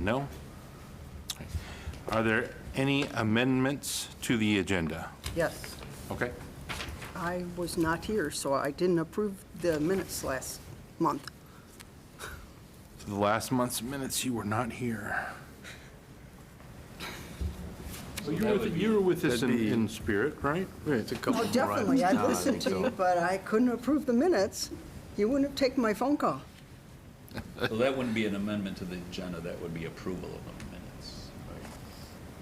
no? Okay. Are there any amendments to the agenda? Yes, Okay. I was not here, so I didn't approve the minutes last month. So the last month's minutes, you were not here. You were with us in spirit, right? It's a couple Oh, more definitely, I items. listened to you, but I couldn't approve the minutes. You wouldn't have taken my phone call. So that wouldn't be an amendment to the agenda, that would be approval of the minutes, right?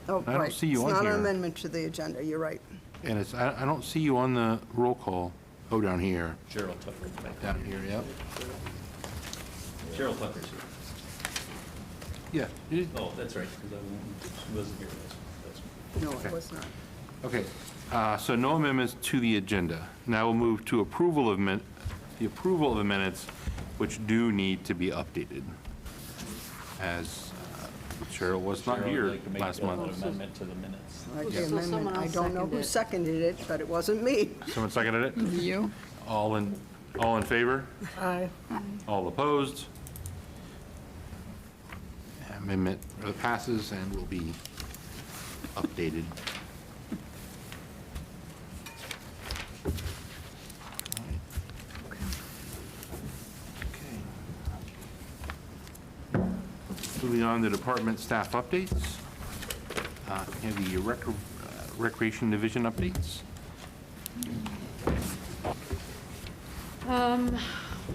Oh, I don't right. see you on It's not here. an amendment to the agenda, you're right. And it's, I don't see you on the roll call. Oh, down here. Cheryl Tucker's back. Down here, yep. Cheryl Tucker's here. Yeah. Oh, that's right, because she wasn't here. That's- No, Okay. it was not. Okay, so no amendments to the agenda. Now we'll move to approval of the approval of the minutes, which do need to be updated. As Cheryl was not Cheryl would here like to make last an month. amendment to the minutes. Like So the amendment, someone I else don't know who seconded it, but it wasn't me. Someone seconded it? You? All in favor? Aye. All opposed? Amendment passes and will be updated. Okay. Moving on to department staff updates. We have the recreation division updates.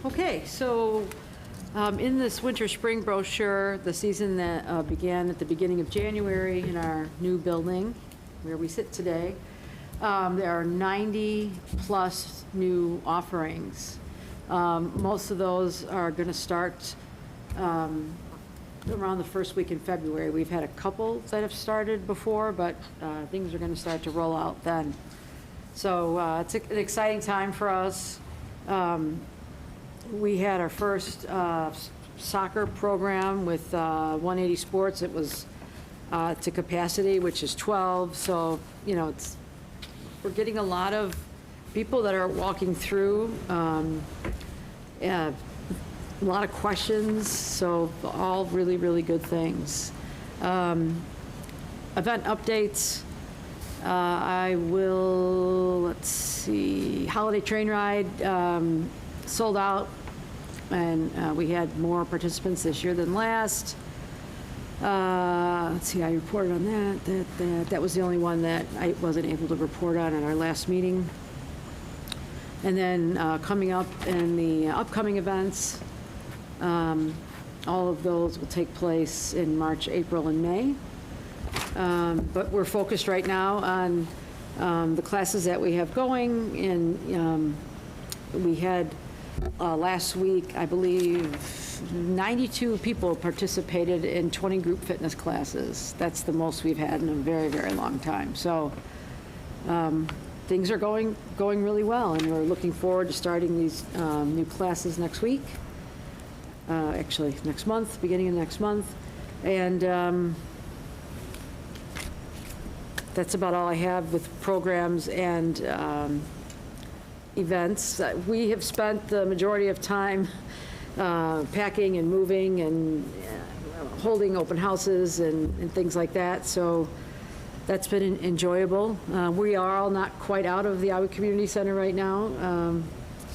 Okay, so in this winter-spring brochure, the season that began at the beginning of January in our new building where we sit today, there are 90-plus new offerings. Most of those are going to start around the first week in February. We've had a couple that have started before, but things are going to start to roll out then. So it's an exciting time for us. We had our first soccer program with 180 Sports. It was to capacity, which is 12. So, you know, we're getting a lot of people that are walking through, a lot of questions, so all really, really good things. Event updates. I will, let's see, Holiday Train Ride sold out, and we had more participants this year than last. Let's see, I reported on that. That was the only one that I wasn't able to report on at our last meeting. And then coming up in the upcoming events, all of those will take place in March, April, and May. But we're focused right now on the classes that we have going, and we had last week, I believe, 92 people participated in 20 group fitness classes. That's the most we've had in a very, very long time. So things are going really well, and we're looking forward to starting these new classes next week. Actually, next month, beginning of next month. And that's about all I have with programs and events. We have spent the majority of time packing and moving and holding open houses and things like that, so that's been enjoyable. We are all not quite out of the Iowa Community Center right now,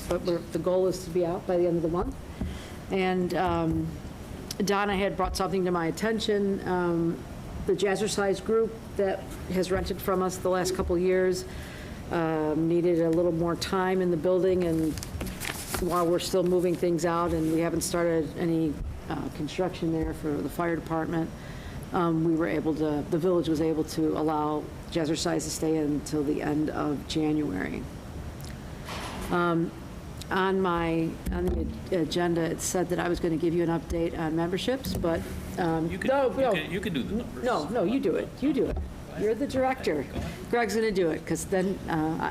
but the goal is to be out by the end of the month. And Donna had brought something to my attention. The Jazzercise group that has rented from us the last couple years needed a little more time in the building, and while we're still moving things out and we haven't started any construction there for the fire department, the village was able to allow Jazzercise to stay until the end of January. On the agenda, it said that I was going to give you an update on memberships, but You can do the numbers. No, you do it. You do it. You're the director. Greg's going to do it, because then,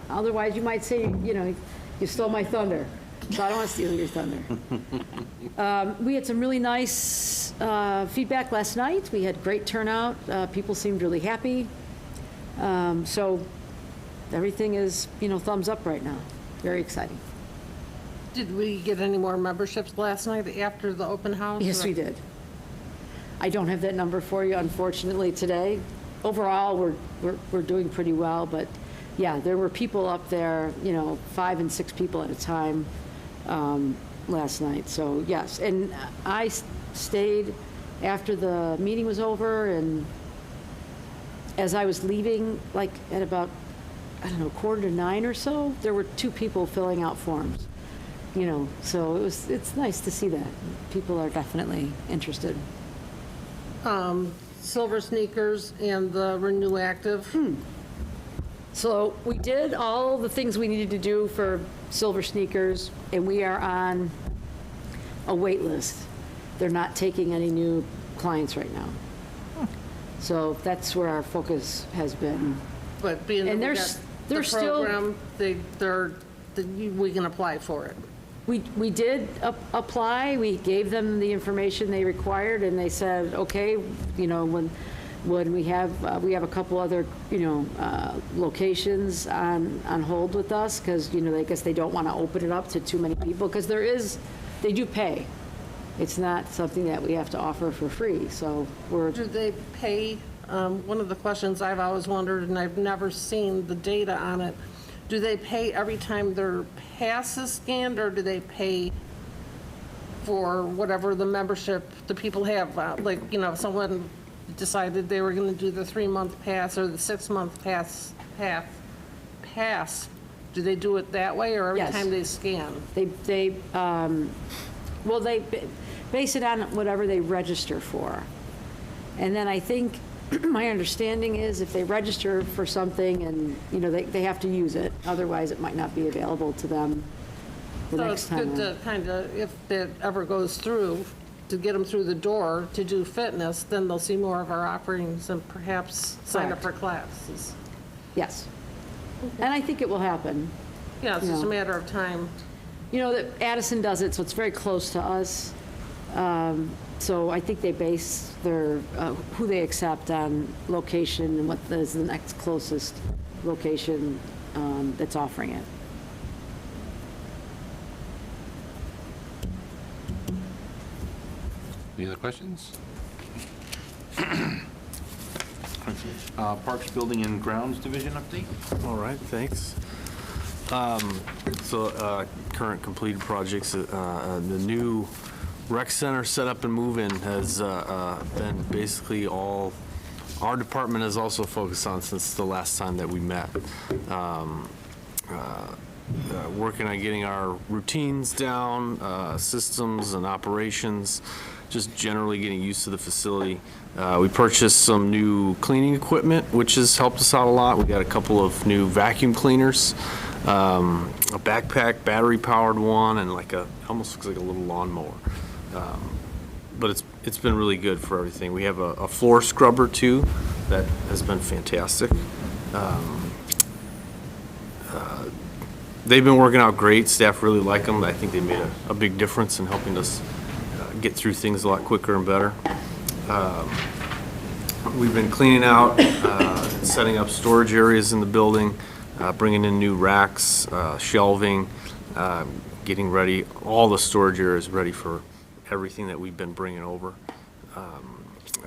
otherwise you might say, you know, you stole my thunder. So I don't want to steal your thunder. We had some really nice feedback last night. We had great turnout. People seemed really happy. So everything is, you know, thumbs up right now. Very exciting. Did we get any more memberships last night after the open house? Yes, we did. I don't have that number for you, unfortunately, today. Overall, we're doing pretty well, but yeah, there were people up there, 5 and 6 people at a time last night. So yes, and I stayed after the meeting was over, and as I was leaving, like at about, 8:45 or so, there were 2 people filling out forms. So it's nice to see that. People are definitely interested. Silver Sneakers and the Renew Active. So we did all the things we needed to do for Silver Sneakers, and we are on a wait list. They're not taking any new clients right now. So that's where our focus has been. But being that And we they're got s- the they're still- program, we can apply for it. We did apply, we gave them the information they required, and they said, okay, when we have a couple other, locations on hold with us, because, I guess they don't want to open it up to too many people, because they do pay. It's not something that we have to offer for free, so we're, Do they pay, one of the questions I've always wondered, and I've never seen the data on it, do they pay every time their pass is scanned, or do they pay for whatever the membership the people have? Like, if someone decided they were going to do the 3-month pass or the 6-month pass, do they do it that way, or every Yes. time they scan? they base it on whatever they register for. And then I think, my understanding is if they register for something and, they have to use it, otherwise it might not be available to them the So next it's time. good to kind of, if that ever goes through, to get them through the door to do fitness, then they'll see more of our offerings and perhaps sign up for Correct. classes. Yes. And I think it will happen. Yeah, it's just a Yeah. matter of time. That Addison does it, so it's very close to us. So I think they base their, who they accept on location and what is the next closest location that's offering it. Any other questions? Parks, Building, and Grounds Division update? All right, thanks. Current completed projects, the new rec center setup and move-in has been basically all our department has also focused on since the last time that we met. Working on getting our routines down, systems and operations, just generally getting used to the facility. We purchased some new cleaning equipment, which has helped us out a lot. We got a couple of new vacuum cleaners, a backpack, battery-powered one, and almost looks like a little lawnmower. But it's been really good for everything. We have a floor scrubber too that has been fantastic. They've been working out great. Staff really like them. I think they made a big difference in helping us get through things a lot quicker and better. We've been cleaning out, setting up storage areas in the building, bringing in new racks, shelving, getting ready, all the storage areas ready for everything that we've been bringing over.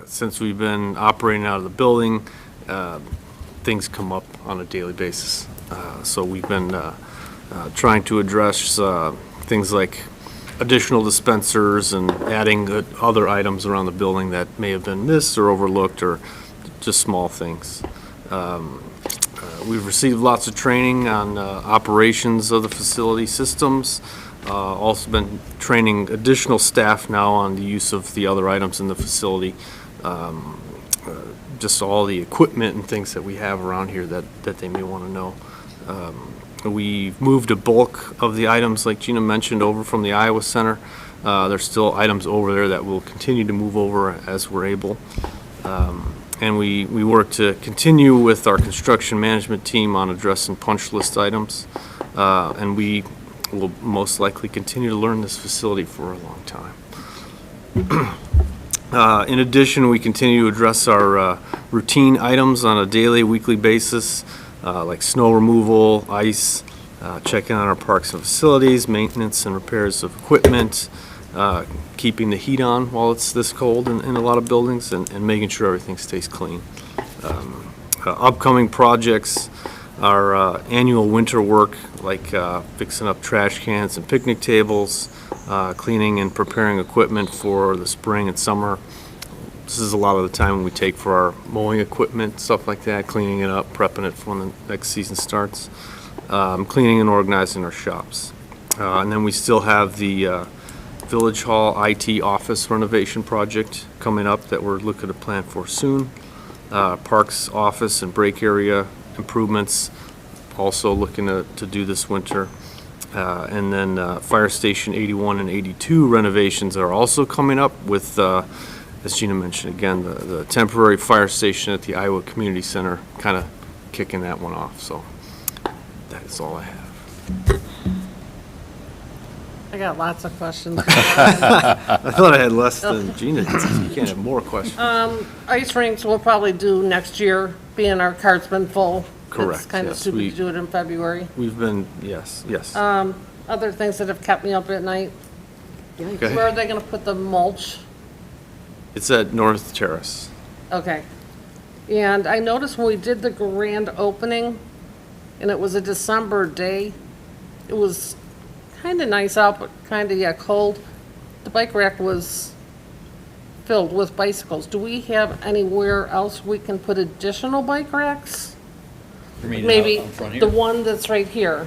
Since we've been operating out of the building, things come up on a daily basis. So we've been trying to address things like additional dispensers and adding other items around the building that may have been missed or overlooked, or just small things. We've received lots of training on operations of the facility systems. Also been training additional staff now on the use of the other items in the facility. Just all the equipment and things that we have around here that they may want to know. We moved a bulk of the items, like Gina mentioned, over from the Iowa Center. There's still items over there that we'll continue to move over as we're able. And we work to continue with our construction management team on addressing punch list items. And we will most likely continue to learn this facility for a long time. In addition, we continue to address our routine items on a daily, weekly basis, like snow removal, ice, checking on our parks and facilities, maintenance and repairs of equipment, keeping the heat on while it's this cold in a lot of buildings, and making sure everything stays clean. Upcoming projects are annual winter work, like fixing up trash cans and picnic tables, cleaning and preparing equipment for the spring and summer. This is a lot of the time we take for our mowing equipment, stuff like that, cleaning it up, prepping it for when the next season starts. Cleaning and organizing our shops. And then we still have the Village Hall IT office renovation project coming up that we're looking to plan for soon. Parks office and break area improvements, also looking to do this winter. And then Fire Station 81 and 82 renovations are also coming up with, as Gina mentioned, again, the temporary fire station at the Iowa Community Center kind of kicking that one off. So that is all I have. I got lots of questions. I thought I had less than Gina. You can't have more questions. Ice rinks we'll probably do next year, being our cart's been full. It's Correct, kind of yes, stupid to do it in February. We've been, yes. Other things that have kept me up at night, Okay. where are they gonna put the mulch? It's at North Terrace. Okay. And I noticed when we did the grand opening, and it was a December day, it was kind of nice out, but kind of, yeah, cold. The bike rack was filled with bicycles. Do we have anywhere else we can put additional bike racks? You mean Maybe out in front the here? one that's right here.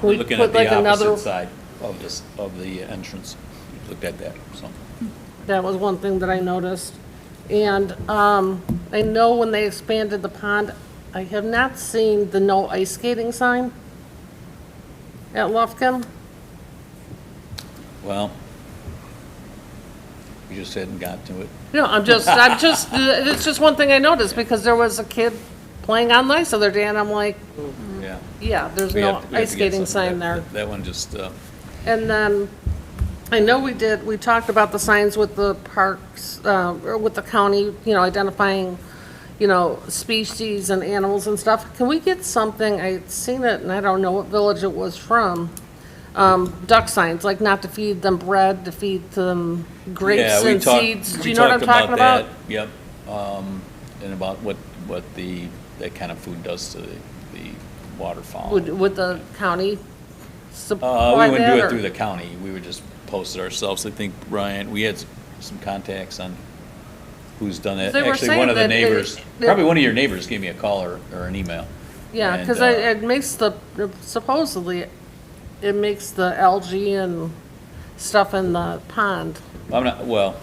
We're We looking put at like the another. opposite side of this, of the entrance. Looked at that, so. That was one thing that I noticed. And I know when they expanded the pond, I have not seen the no ice skating sign at Lufkin. Well, we just hadn't got to it. No, it's just one thing I noticed, because there was a kid playing on the ice the other day, and I'm like, Yeah. yeah, there's We no have- we have ice to get skating something. sign there. That one just, And then, I know we talked about the signs with the parks, or with the county, identifying, species and animals and stuff. Can we get something, I'd seen it, and I don't know what village it was from, duck signs, like not to feed them bread, to feed them grapes yeah, we and talked. seeds. Do we you know what I'm talked talking about? that. Yep. And about what that kind of food does to the waterfowl. Would the county We supply wouldn't do that, it or- through the county. We would just post it ourselves. I think, Ryan, we had some contacts on who's done that. They were Actually, one saying of the that neighbors, it- probably one of your neighbors gave me a call or an email. Yeah, And, because it makes supposedly, it makes the algae and stuff in the pond. I'm not, well,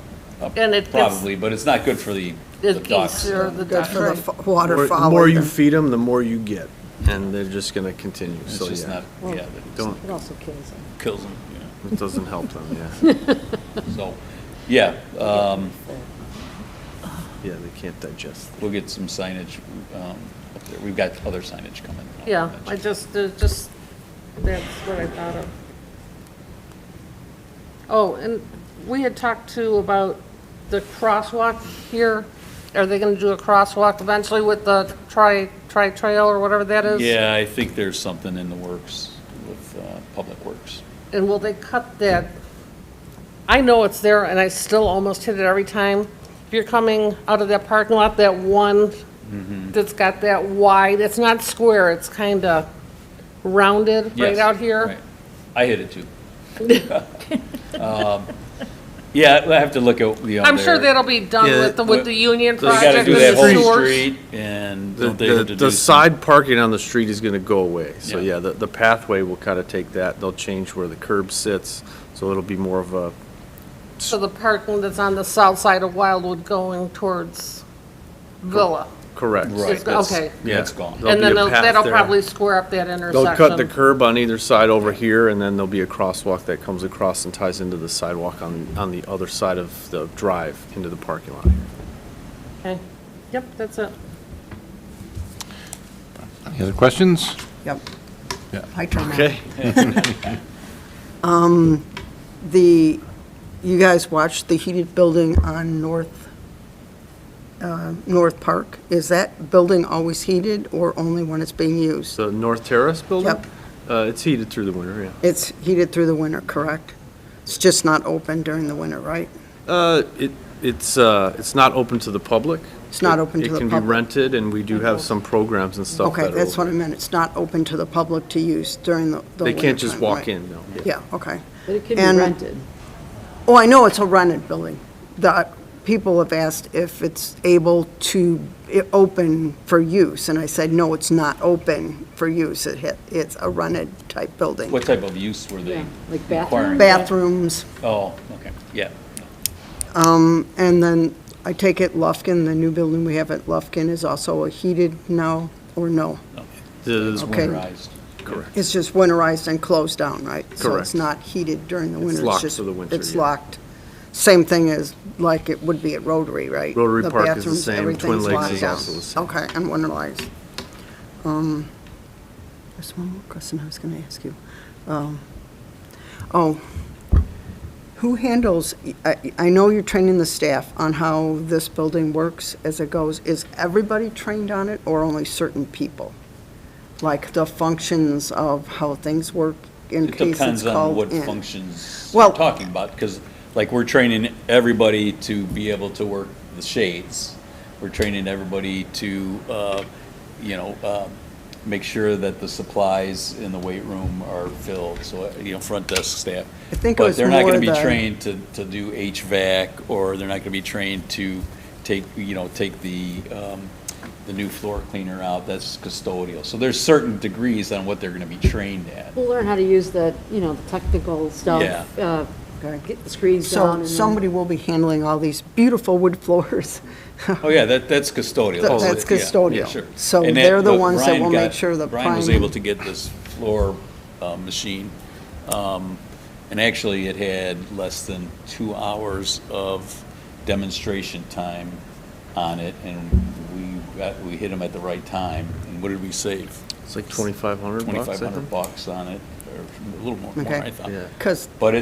And it gets- probably, but it's not good for the ducks. Geese or the Good ducks, for the right? The waterfowl. more you feed them, the more you get, and they're just going to continue. It's So, just yeah, not, yeah, that don't, It also kills them. kills them, it doesn't help them, yeah. So, yeah, Yeah, they can't digest. we'll get some signage up there. We've got other signage coming. Yeah, that's what I thought of. Oh, and we had talked too about the crosswalk here. Are they gonna do a crosswalk eventually with the tri-trail or whatever that is? Yeah, I think there's something in the works with Public Works. And will they cut that? I know it's there, and I still almost hit it every time. If you're coming out of that parking lot, that one that's got that wide, it's not square, it's kind of rounded right Yes, out here. right. I hit it too. Yeah, I have to look at the. I'm sure that'll be done Yeah, with the Union They gotta project do with that the whole stores. street and The, don't they have to the, do the some- side parking on the street is going to go away. So, Yeah. yeah, the pathway will kind of take that. They'll change where the curb sits, so it'll be more of a, So the parking that's on the south side of Wildwood going towards Villa. correct. Right, It's- that's, okay. Yeah. that's gone. There'll And be then a path that'll there. probably square up that intersection. They'll cut the curb on either side over here, and then there'll be a crosswalk that comes across and ties into the sidewalk on the other side of the drive into the parking lot. Okay. Yep, that's it. Any other questions? Yep. Yeah. I turn now. Okay? You guys watched the heated building on North Park? Is that building always heated or only when it's being used? The North Terrace building? Yep. It's heated through the winter, yeah. It's heated through the winter, correct? It's just not open during the winter, right? It's not open to the public. It's not open to the It can be public. rented, and we do have some programs and stuff that Okay, are that's what I open. meant. It's not open to the public to use during the They can't just wintertime, walk right? in, no. Yeah, okay. But it can be And- rented. Oh, I know it's a rented building. The people have asked if it's able to open for use, and I said, no, it's not open for use. It's a rented type building. What type of use were they Yeah, like requiring? Bathrooms, Oh, okay, yeah. and then I take it Lufkin, the new building we have at Lufkin is also a heated now, or no? It is Okay. Winterized. correct. It's just winterized and closed down, right? So Correct. it's not heated during the It's winter. locked just- for the winter, It's yeah. locked. Same thing as like it would be at Rotary, right? Rotary The Park is the bathrooms, same. Twin everything's Lakes locked is down. also the same. Okay, and winterized. There's one more question I was going to ask you. Oh, who handles, I know you're training the staff on how this building works as it goes. Is everybody trained on it or only certain people? Like the functions of how things work in It case it's depends on called what in? functions Well- we're talking about, because like we're training everybody to be able to work the shades. We're training everybody to, make sure that the supplies in the weight room are filled, so, front desk staff. I think it was But they're not more gonna be the- trained to do HVAC, or they're not gonna be trained to take the new floor cleaner out, that's custodial. So there's certain degrees on what they're gonna be trained at. We'll learn how to use the, the technical stuff. Yeah. Okay. Get the screens down. So and then- somebody will be handling all these beautiful wood floors. Oh, yeah, that's custodial. That's Yeah, custodial. yeah, sure. So And they're the but ones that Brian will make got- sure the Brian was priming- able to get this floor machine, and actually it had less than 2 hours of demonstration time on it, and we hit them at the right time. And what did we save? It's like 2,500 bucks, I think. $2,500 on it, or a little more, Okay. I thought. Yeah. Because, But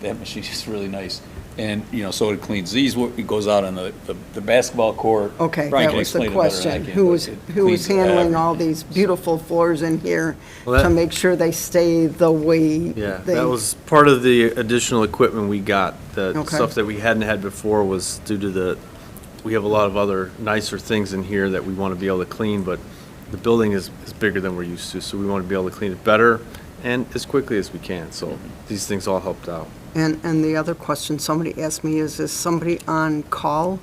that machine is really nice. And, so it cleans these, it goes out on the basketball court. okay, Brian that can was the explain it better than I question. can, Who but was, it who was cleans handling everything. all these beautiful floors in here Well, to that- make sure they stay the way Yeah, they? that was part of the additional equipment we got. The Okay. stuff that we hadn't had before was due to we have a lot of other nicer things in here that we want to be able to clean, but the building is bigger than we're used to, so we want to be able to clean it better and as quickly as we can. So these things all helped out. And the other question somebody asked me is somebody on call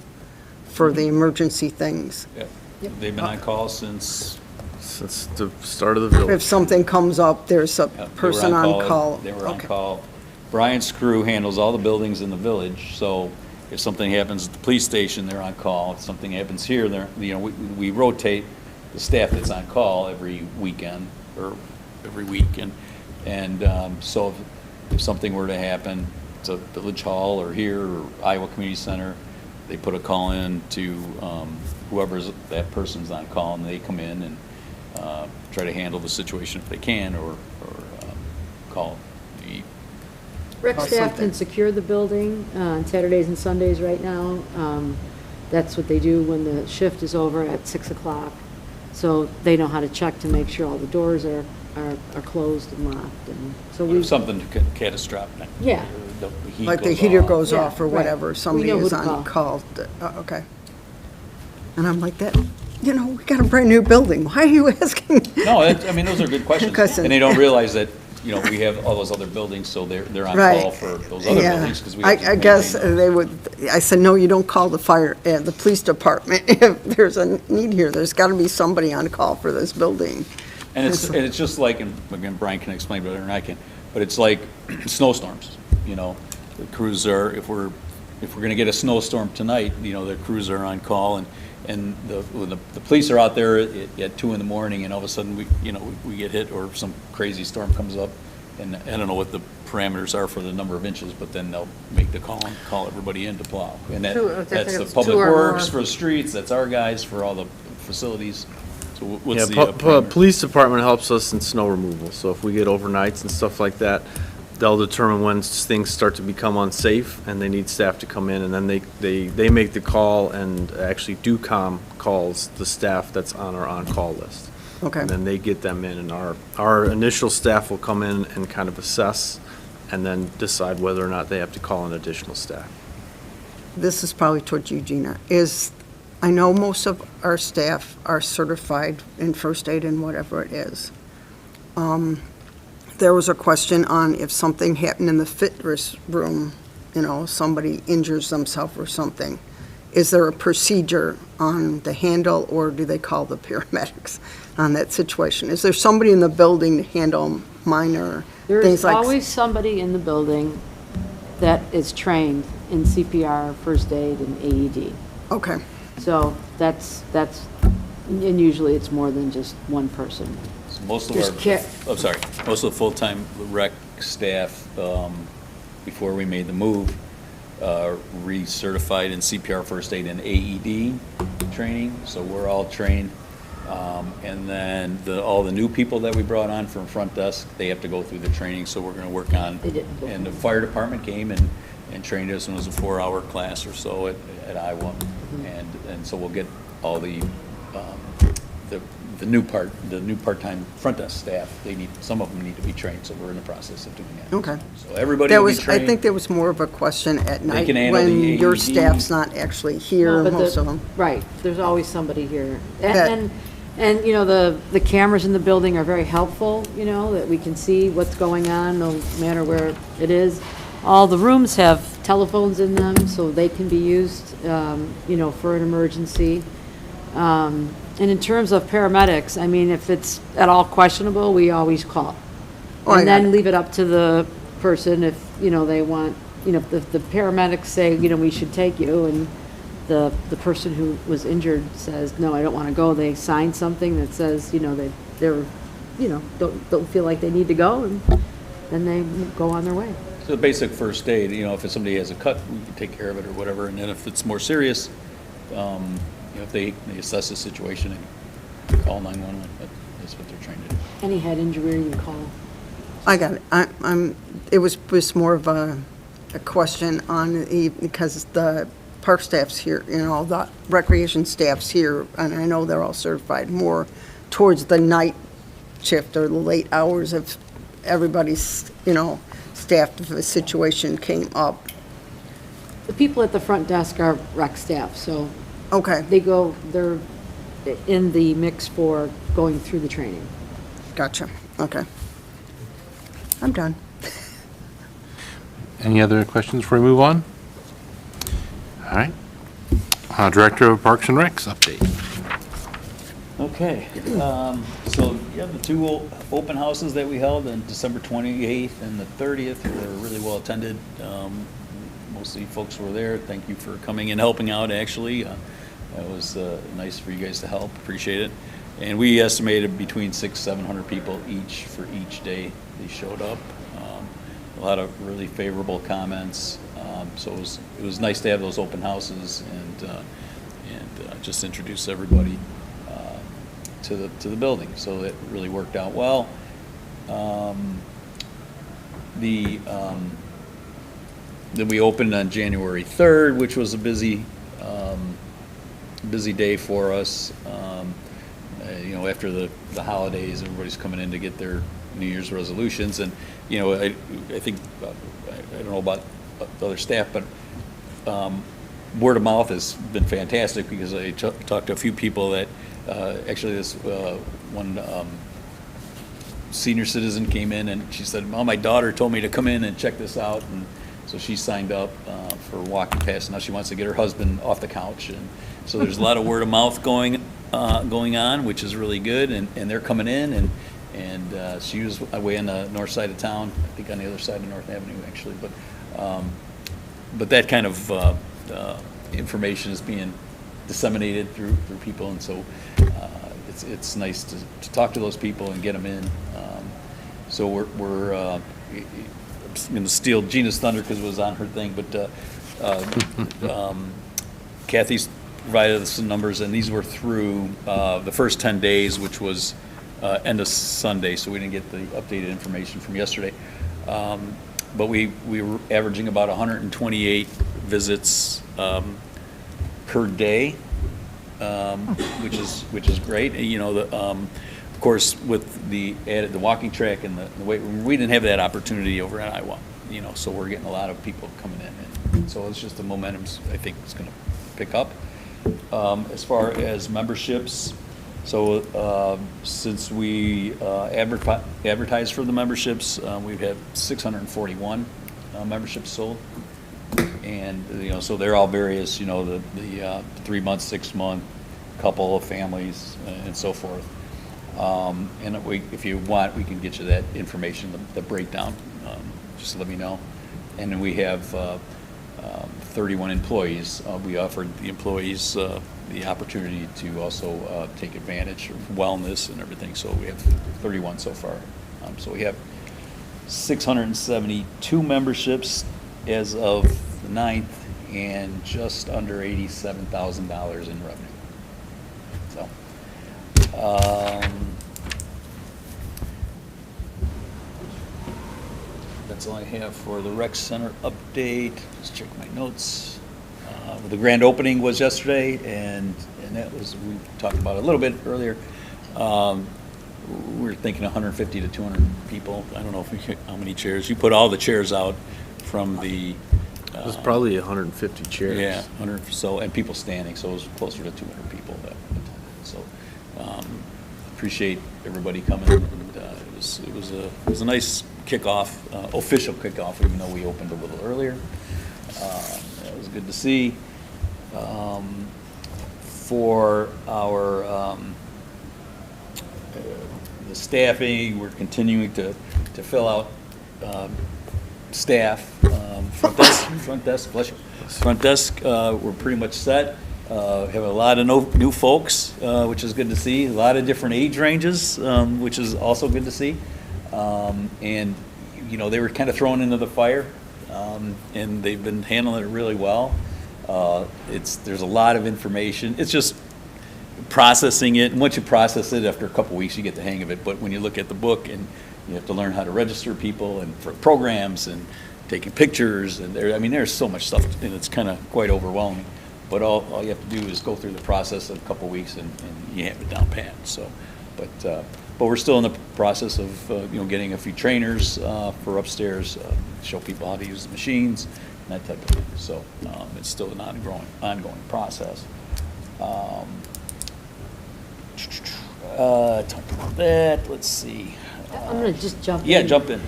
for the emergency things? Yep. They've been on call since. Since the start of the village. If something comes up, there's a Yep, they were person on call? They were on Okay. call. Brian's crew handles all the buildings in the village, so if something happens at the police station, they're on call. If something happens here, we rotate the staff that's on call every weekend, or every week, and so if something were to happen to Village Hall or here or Iowa Community Center, they put a call in to whoever's, that person's on call, and they come in and try to handle the situation if they can, or call the, Rec Or staff something. can secure the building on Saturdays and Sundays right now. That's what they do when the shift is over at 6 o'clock. So they know how to check to make sure all the doors are closed and locked, and so we. if something catastrophic. Yeah. The heat Like the goes heater off. goes Yeah, off or right. whatever, We somebody know who is to on call. call, okay. And I'm like, we got a brand-new building, why are you asking? No, those are good questions, Because- and they don't realize that, we have all those other buildings, so they're on Right. call for those other Yeah. buildings, because we have to I guess maintain them. they would, I said, no, you don't call the fire, the police department if there's a need here. There's got to be somebody on call for this building. And it's just like, and again, Brian can explain better than I can, but it's like snowstorms, The crews are, if we're gonna get a snowstorm tonight, the crews are on call, and the police are out there at 2 a.m, and all of a sudden we get hit, or some crazy storm comes up, and I don't know what the parameters are for the number of inches, but then they'll make the call and call everybody in to plow. And I think that's the it's public 2 or works more. for the streets, that's our guys for all the facilities. So Yeah, what's the parameter? police department helps us in snow removal, so if we get overnights and stuff like that, they'll determine when things start to become unsafe, and they need staff to come in, and then they make the call and actually do calls the staff that's on our on-call list. Okay. And then they get them in, and our initial staff will come in and kind of assess and then decide whether or not they have to call in additional staff. This is probably towards you, Gina, I know most of our staff are certified in first aid and whatever it is. There was a question on if something happened in the fitness room, somebody injures themselves or something. Is there a procedure on the handle, or do they call the paramedics on that situation? Is there somebody in the building to handle minor There things is like? always somebody in the building that is trained in CPR, first aid, and AED. Okay, So that's, and usually it's more than just one person. So most of Just our, I'm sorry, most of the full-time rec staff, before we made the move, recertified in CPR, first aid, and AED training, so we're all trained. And then all the new people that we brought on from front desk, they have to go through the training, so we're gonna work on. They did. And the fire department came and trained us, and it was a 4-hour class or so at Iowa. And so we'll get all the new part-time front desk staff, some of them need to be trained, so we're in the process of doing that. okay. So everybody That will be was, I trained. think there was more of a question at night can handle when the your AED. staff's not actually here, No, but most the- of them. Right, there's always somebody here. That- And the cameras in the building are very helpful, that we can see what's going on, no matter where it is. All the rooms have telephones in them, so they can be used, for an emergency. And in terms of paramedics, I mean, if it's at all questionable, we always call. Oh, I And got then it. leave it up to the person if, they want, if the paramedics say, we should take you, and the person who was injured says, no, I don't want to go, they sign something that says, they're, don't feel like they need to go, and then they go on their way. So basic first aid, if somebody has a cut, we can take care of it or whatever, and then if it's more serious, if they assess the situation and call 911, that's what they're trained to do. Any head injury, you call. I got it. It was more of a question on because the park staff's here, the recreation staff's here, and I know they're all certified more towards the night shift or the late hours if everybody's, staffed if a situation came up. The people at the front desk are rec staff, so Okay, they're in the mix for going through the training. gotcha. Okay. I'm done. Any other questions before we move on? All right. Director of Parks and Recs, update. Okay, so the two open houses that we held on December 28th and the 30th were really well attended. Mostly folks were there. Thank you for coming and helping out, actually. That was nice for you guys to help, appreciate it. And we estimated between 600-700 people for each day they showed up. A lot of really favorable comments. So it was nice to have those open houses and just introduce everybody to the building. So it really worked out well. Then we opened on January 3rd, which was a busy day for us. After the holidays, everybody's coming in to get their New Year's resolutions, and I think I don't know about the other staff, but word of mouth has been fantastic because I talked to a few people that actually this one senior citizen came in and she said, "Well, my daughter told me to come in and check this out," and so she signed up for Walking Past. Now she wants to get her husband off the couch, and so there's a lot of word of mouth going on, which is really good. And they're coming in, and she was away on the north side of town, I think on the other side of North Avenue actually. But that kind of information is being disseminated through people, and so it's nice to talk to those people and get them in. So we're I'm going to steal Gina's thunder because it was on her thing, but Kathy's provided us some numbers, and these were through the first 10 days, which was end of Sunday, so we didn't get the updated information from yesterday. But we were averaging about 128 visits per day, which is great. Of course, with the added the walking track and the weight room, we didn't have that opportunity over at Iowa. you know, so we're getting a lot of people coming in. And so it's just the momentum's, I think, is going to pick up. As far as memberships, so since we advertised for the memberships, we've had 641 memberships sold. And, you know, so they're all various, you know, the 3-month, 6-month, couple of families, and so forth. And if you want, we can get you that information, the breakdown, just let me know. And then we have 31 employees. We offered the employees the opportunity to also take advantage of wellness and everything, so we have 31 so far. So we have 672 memberships as of the 9th, and just under $87,000 in revenue. So, that's all I have for the rec center update. Just check my notes. The grand opening was yesterday, and that was, we talked about it a little bit earlier. We were thinking 150 to 200 people. I don't know how many chairs. You put all the chairs out from the. It was probably 150 chairs. Yeah, 100, so, and people standing, so it was closer to 200 people that attended. So, appreciate everybody coming. And, it was a nice kickoff, official kickoff, even though we opened a little earlier. That was good to see. For our the staffing, we're continuing to fill out staff. Front desk, bless you. Front desk, we're pretty much set. Have a lot of new folks, which is good to see. A lot of different age ranges, which is also good to see. And, you know, they were kind of thrown into the fire, and they've been handling it really well. There's a lot of information. It's just processing it, and once you process it, after a couple weeks, you get the hang of it. But when you look at the book, and you have to learn how to register people, and for programs, and taking pictures, and there's so much stuff, and it's kind of quite overwhelming. But all you have to do is go through the process in a couple weeks, and you have it down pat. So, but we're still in the process of getting a few trainers for upstairs, show people how to use the machines, and that type of thing. So it's still an ongoing process. Talked about that. Let's see. I'm going to just jump in. Yeah, jump in.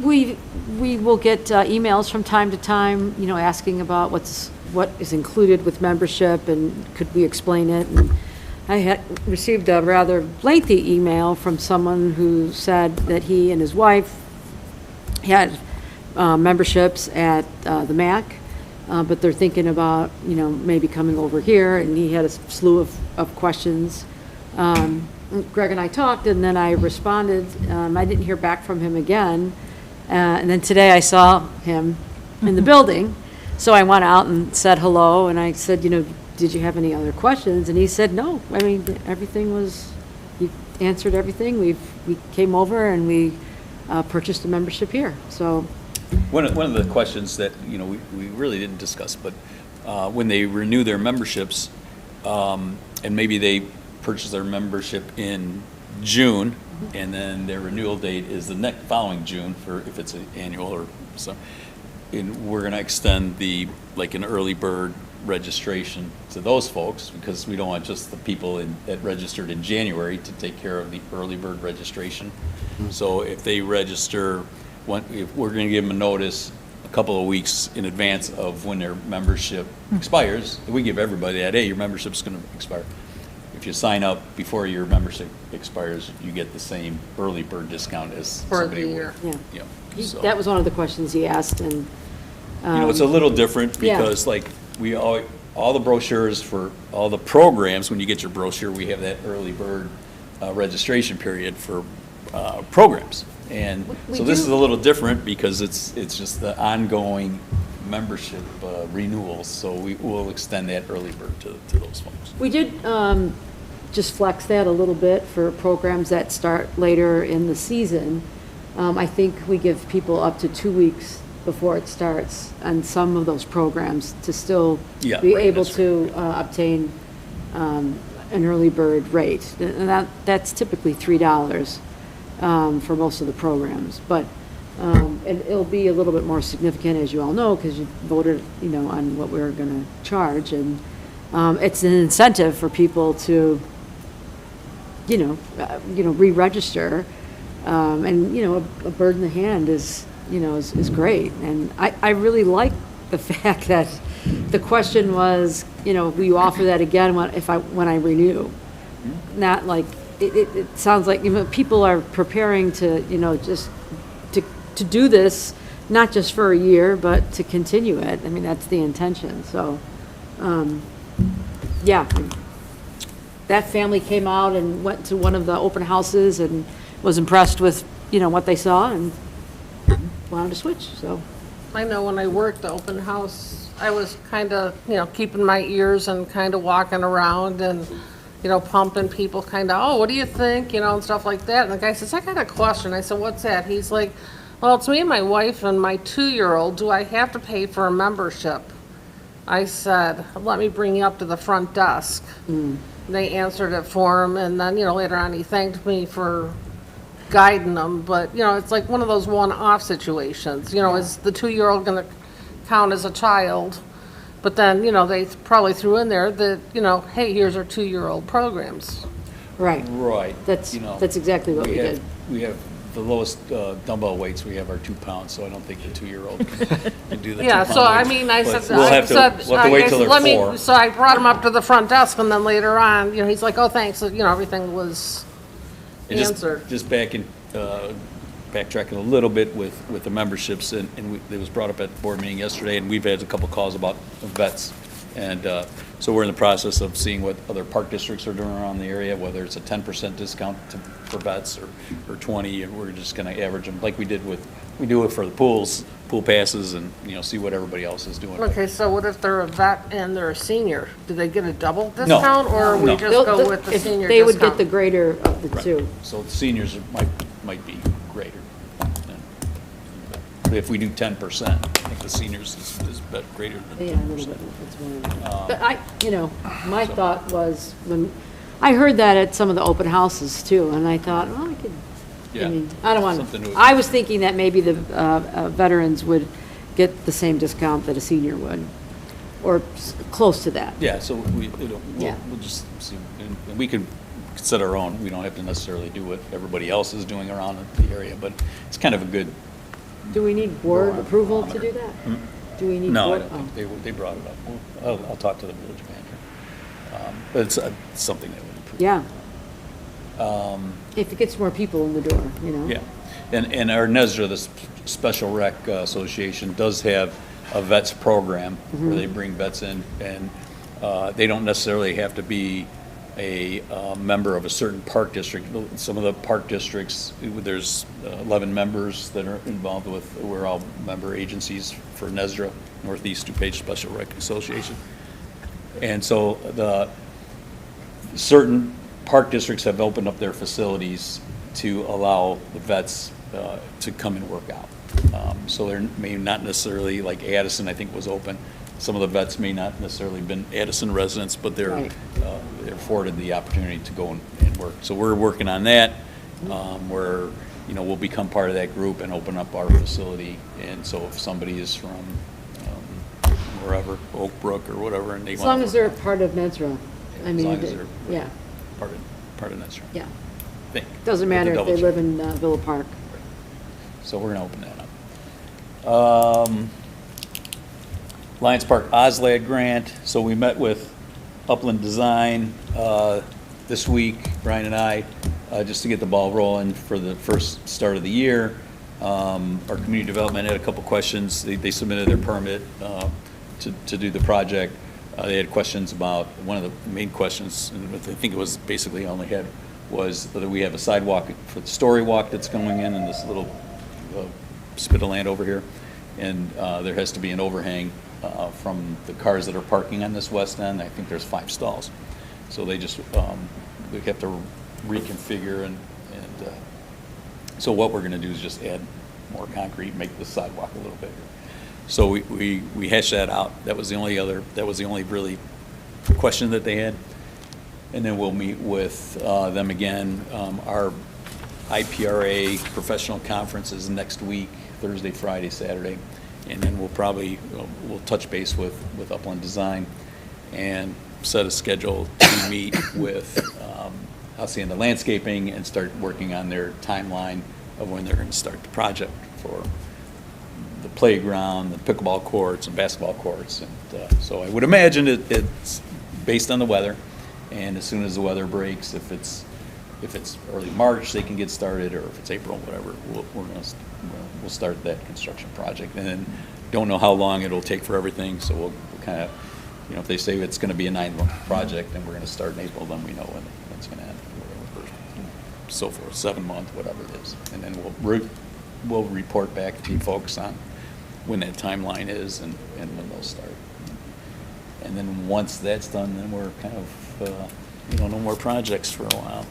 We will get emails from time to time, asking about what is included with membership, and could we explain it? And I had received a rather lengthy email from someone who said that he and his wife had memberships at the MAC, but they're thinking about, maybe coming over here, and he had a slew of questions. Greg and I talked, and then I responded. I didn't hear back from him again. And then today I saw him in the building. So I went out and said hello, and I said, did you have any other questions? And he said, no. Everything was, you answered everything. We came over and we purchased a membership here. So one of the questions that, we really didn't discuss, but when they renew their memberships, and maybe they purchase their membership in June, and then their renewal date is the next following June for if it's an annual or so. And we're going to extend an early bird registration to those folks, because we don't want just the people that registered in January to take care of the early bird registration. So if they register, if we're going to give them a notice a couple of weeks in advance of when their membership expires. We give everybody that, hey, your membership's going to expire. If you sign up before your membership expires, you get the same early bird discount as For somebody the would. year. yeah, So, that was one of the questions he asked, and it's a little different yeah. because we all the brochures for all the programs, when you get your brochure, we have that early bird registration period for programs. And We so this do- is a little different because it's just the ongoing membership renewals. So we will extend that early bird to those folks. We did just flex that a little bit for programs that start later in the season. I think we give people up to 2 weeks before it starts on some of those programs to still Yeah, be right, able that's to obtain an early bird rate. And that's typically $3 for most of the programs. But And it'll be a little bit more significant, as you all know, because you voted, on what we were going to charge. And it's an incentive for people to, re-register. And, a bird in the hand is great. And I really like the fact that the question was, will you offer that again when I renew? Not like, it sounds like, people are preparing to, just to do this, not just for a year, but to continue it. I mean, that's the intention. So, yeah. That family came out and went to one of the open houses and was impressed with, what they saw and wanted to switch, so. I know when I worked the open house, I was kind of, keeping my ears and kind of walking around and, pumping people kind of, oh, what do you think, and stuff like that. And the guy says, I got a question. I said, what's that? He's like, well, it's me and my wife and my 2-year-old. Do I have to pay for a membership? I said, let me bring you up to the front desk. They answered it for him, and then, later on he thanked me for guiding them. But, it's like one of those one-off situations. Is the 2-year-old going to count as a child? But then, they probably threw in there that, hey, here's our 2-year-old programs. Right. Right. That's exactly what we did. We have the lowest dumbbell weights, we have our 2 pounds, so I don't think the 2-year-old can do the 2 Yeah, pound so I weights. mean, I But said, we'll have to wait till let they're me, 4. so I brought him up to the front desk, and then later on, he's like, oh, thanks, everything was And answered. Just backtracking a little bit with the memberships, and it was brought up at the board meeting yesterday, and we've had a couple calls about vets. And so we're in the process of seeing what other park districts are doing around the area, whether it's a 10% discount for vets or 20, and we're just gonna average them like we do it for the pool passes, and, see what everybody else is doing. Okay, so what if they're a vet and they're a senior? Do they get a double discount, or we No. just They'll- go with the if senior They would get the discount? greater of the Right. two. So the seniors might be greater. But if we do 10%, I think the seniors is greater than Yeah, a little 10%. bit. It's more. But my thought was, when, I heard that at some of the open houses too, and I thought, well, I Yeah. mean, I don't want Something to, to- I was thinking that maybe the veterans would get the same discount that a senior would, or close to that. Yeah, so Yeah. we'll just see, and we can set our own, we don't have to necessarily do what everybody else is doing around the area, but it's kind of a good. Do we need board approval to do that? Do we need No, I board? don't think they brought it up. I'll talk to the village manager. But it's something that would improve. Yeah. If it gets more people in the door, Yeah, and our NESRA, the Special Rec Association, does have a vets program where they bring vets in, and they don't necessarily have to be a member of a certain park district. Some of the park districts, there's 11 members that are involved with, we're all member agencies for NESRA, Northeast DuPage Special Rec Association. And so the certain park districts have opened up their facilities to allow the vets to come and work out. So they're may not necessarily, like Addison, I think, was open. Some of the vets may not necessarily been Addison residents, but they're Right. they're afforded the opportunity to go and work. So we're working on that, where, we'll become part of that group and open up our facility. And so if somebody is from wherever, Oak Brook or whatever, and they want. As long as they're a part of NESRA. I As mean, long as they're yeah, part of that, yeah. I think. Doesn't Have to matter if they double check. live in Villa Park. So we're gonna open that up. Lions Park OSLAD grant, so we met with Upland Design this week, Brian and I, just to get the ball rolling for the first start of the year. Our community development had a couple questions. They submitted their permit to do the project. They had questions about, one of the main questions, and I think it was basically only had, was whether we have a sidewalk for the story walk that's going in this little spit of land over here. And there has to be an overhang from the cars that are parking on this west end. I think there's 5 stalls. So they just, we have to reconfigure and so what we're gonna do is just add more concrete, make the sidewalk a little bigger. So we hashed that out. That was the only really question that they had. And then we'll meet with them again. Our IPRA professional conference is next week Thursday, Friday, Saturday. And then we'll probably, we'll touch base with Upland Design and set a schedule to meet with Halcyon and the landscaping and start working on their timeline of when they're going to start the project for the playground, the pickleball courts and basketball courts. And so I would imagine it's based on the weather. And as soon as the weather breaks, if it's early March, they can get started, or if it's April, whatever, we'll start that construction project. And then don't know how long it'll take for everything, so we'll kind of, if they say it's going to be a 9-month project and we're going to start in April, then we know when it's going to end, or so forth, 7-month, whatever it is. And then we'll report back to you folks on when that timeline is and when they'll start. And then once that's done, then we're kind of, no more projects for a while.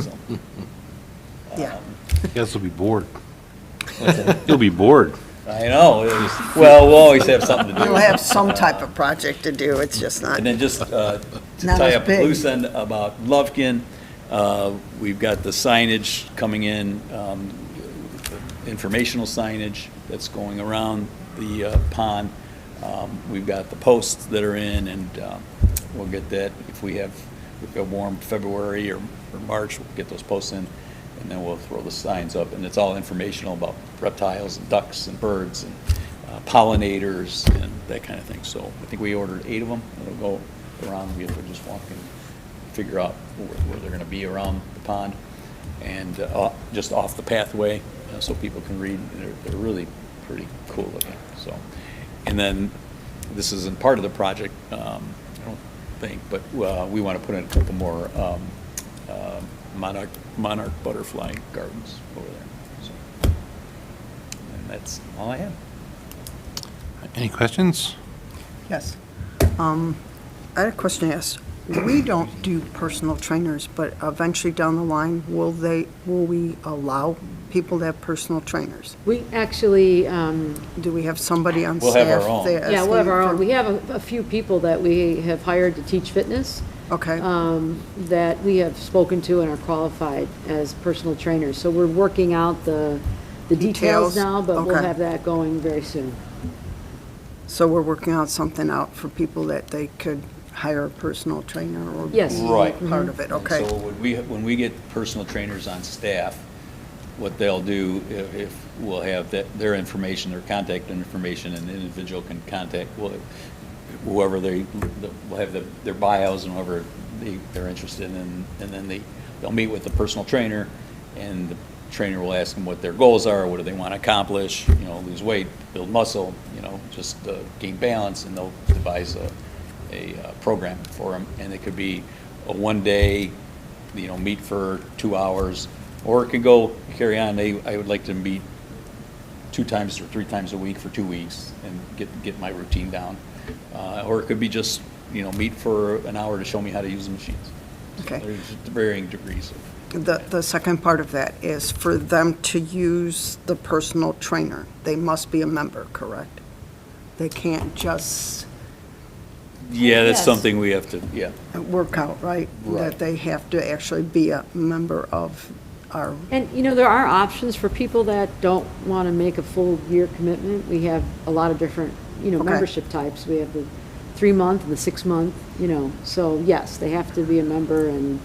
So, Yeah. You guys will be bored. You'll be bored. I know. Well, we'll always have something to do. You'll have some type of project to do, it's just not, And then just to Not tie as up the big. loose end about Lufkin, we've got the signage coming in, informational signage that's going around the pond. We've got the posts that are in, and we'll get that if we have a warm February or March, we'll get those posts in, and then we'll throw the signs up. And it's all informational about reptiles and ducks and birds and pollinators and that kind of thing. So I think we ordered 8 of them. It'll go around. We have to just walk and figure out where they're going to be around the pond and just off the pathway so people can read. They're really pretty cool looking. So, and then this isn't part of the project, I don't think, but we want to put in a couple more monarch butterfly gardens over there. So, and that's all I have. Any questions? yes. I had a question to ask. We don't do personal trainers, but eventually down the line, will we allow people to have personal trainers? We actually, Do we have somebody on We'll staff? have our own. that- yeah, we'll have our own. We have a few people that we have hired to teach fitness, Okay, that we have spoken to and are qualified as personal trainers. So we're working out the details Details, now, but we'll okay. have that going very soon. so we're working out something out for people that they could hire a personal trainer or Yes. be Right. part of it, okay? So when we get personal trainers on staff, what they'll do, if we'll have their information, their contact information, and the individual can contact whoever we'll have their bios and whoever they're interested in, and then they'll meet with the personal trainer, and the trainer will ask them what their goals are, what do they want to accomplish, lose weight, build muscle, just gain balance, and they'll devise a program for them. And it could be a one-day, meet for 2 hours, or it could go, carry on. I would like to meet 2 times or 3 times a week for 2 weeks and get my routine down. Or it could be just, meet for an hour to show me how to use the machines. Okay. There's varying degrees of. The second part of that is for them to use the personal trainer, they must be a member, correct? They can't just Yeah, that's Yes. something we have to, yeah. work out, right? Right. That they have to actually be a member of our, And, there are options for people that don't want to make a full year commitment. We have a lot of different, membership types. We have the 3-month and the 6-month, so yes, they have to be a member and,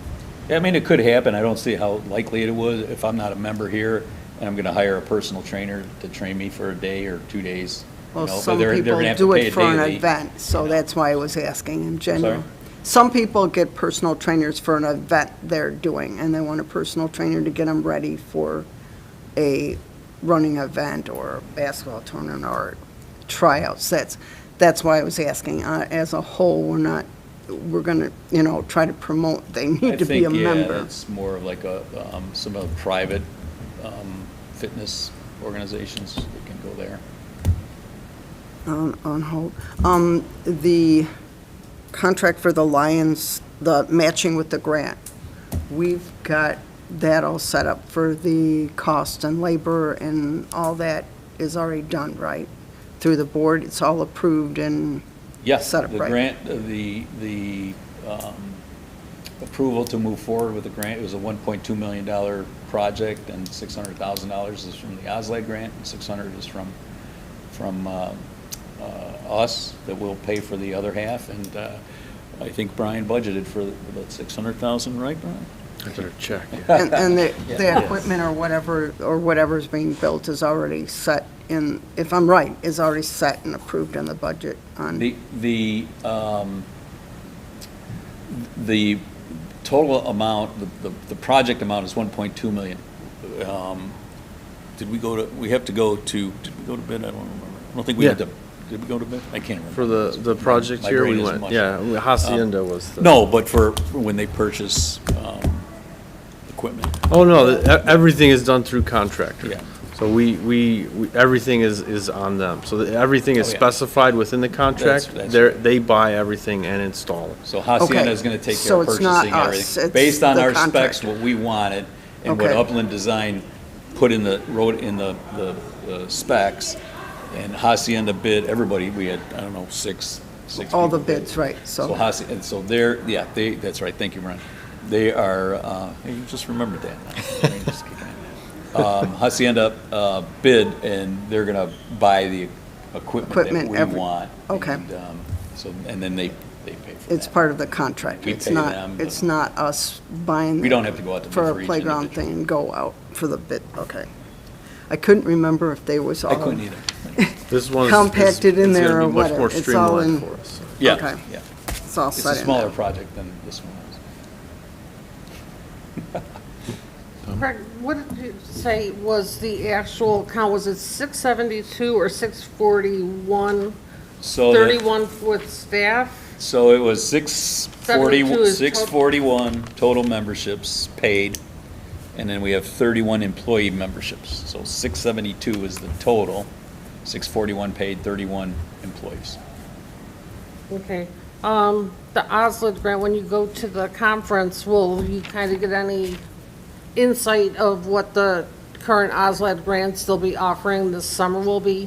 Yeah, I mean, it could happen. I don't see how likely it would if I'm not a member here and I'm going to hire a personal trainer to train me for a day or 2 days. well, but some they're people gonna have to do pay it a for an daily, event, so that's why I was asking in general. Sorry? Some people get personal trainers for an event they're doing, and they want a personal trainer to get them ready for a running event or a basketball tournament or tryouts. That's why I was asking. As a whole, we're going to, try to promote, they need to be a I think, yeah, member. it's more of like some of the private fitness organizations that can go there. On hold. The contract for the Lions, the matching with the grant, we've got that all set up for the cost and labor, and all that is already done, right? Through the board, it's all approved and Yes, set up, the right? grant, the approval to move forward with the grant. It was a $1.2 million project, and $600,000 is from the OSLAD grant, and $600 is from us, that will pay for the other half, and I think Brian budgeted for about $600,000, right, Brian? I better check, yeah. And the Yeah. equipment or whatever's being built is already set in, if I'm right, is already set and approved in the budget on, The total amount, the project amount is 1.2 million. Did we go to, we have to go to, did we go to bid? I don't remember. I don't think we Yeah. had to, did we go to bid? I can't remember. For the project My here, brain we is went, mush. yeah, Hacienda was the. No, but for when they purchase equipment. Oh, no, everything is done through contractor. Yeah. So we everything is on them. So everything is Oh, yeah. specified within the contract. That's- They buy everything and install it. So Hacienda Okay, is gonna take care so of it's not purchasing us, everything. it's Based on the our specs, contractor. what we wanted, and what Okay. Upland Design put in the road, in the specs, and Hacienda bid, everybody, we had, I don't know, six all the people bid. bids, right, So so, and so they're, yeah, that's right, thank you, Brian. They are, hey, you just remembered that. My brain is kicking in. Hacienda bid, and they're gonna buy the equipment that Equipment, we every- want. okay. And, so, and then they pay for that. it's part of the contract. We It's pay not, them, it's but- not us buying. We don't have to go out to bid For for a each playground individual. thing and go out for the bid, okay. I couldn't remember if they was all. I couldn't either. This one is. Compacted in it's gonna there be or much whatever. more It's all streamlined in- for us. Yeah, Okay. yeah. It's all It's set a in smaller there. project than this one is. Craig, what did you say was the actual count? Was it 672 or 641? So 31 with staff? So it was 72 is 641 total memberships paid, and then we have 31 employee memberships. So 672 is the total, 641 paid, 31 employees. Okay. The OSLID grant, when you go to the conference, will you kind of get any insight of what the current OSLID grants they'll be offering this summer will be?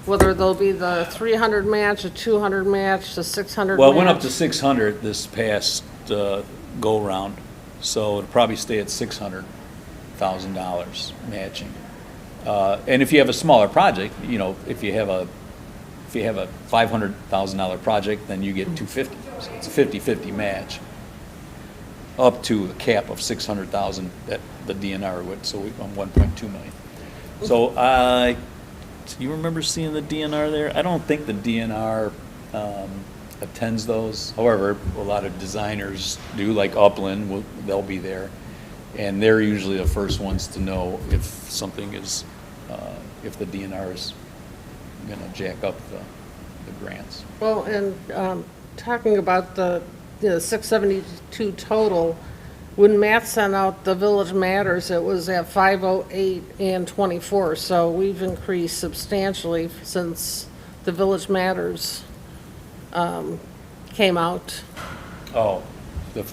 Whether they'll be the 300 match, a 200 match, the 600 match? Well, it went up to 600 this past go-round, so it'll probably stay at $600,000 matching. And if you have a smaller project, you know, if you have a $500,000 project, then you get $250,000. So it's a 50-50 match, up to a cap of $600,000 that the DNR would, so on 1.2 million. So do you remember seeing the DNR there? I don't think the DNR attends those. However, a lot of designers do, like Upland, they'll be there. And they're usually the first ones to know if something is, if the DNR is gonna jack up the grants. Well, and talking about the 672 total, when Matt sent out the Village Matters, it was at 508 and 24. So we've increased substantially since the Village Matters came out. Oh, the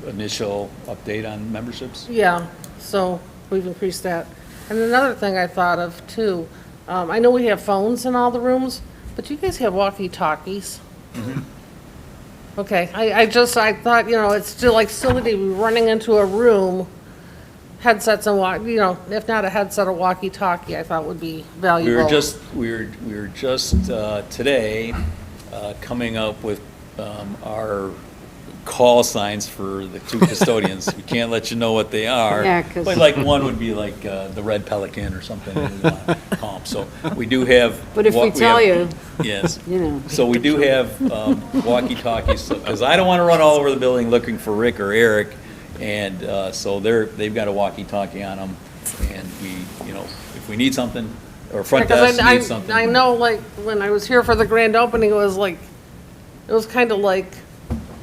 initial update on memberships? Yeah, so we've increased that. And another thing I thought of too, I know we have phones in all the rooms, but you guys have walkie-talkies? Okay, I thought, you know, it's still like silly to be running into a room, headsets and if not a headset, a walkie-talkie, I thought would be valuable. We were just today coming up with our call signs for the two custodians. We can't let you know what they are. Yeah, 'cause- But like one would be like the Red Pelican or something. We want to call 'em. So we do have. But if we tell have- you, Yes. you know. So we do have walkie-talkies, because I don't want to run all over the building looking for Rick or Eric. And so they've got a walkie-talkie on them. And we, you know, if we need something, or front Because desk needs something. I know, like, when I was here for the grand opening, it was kind of like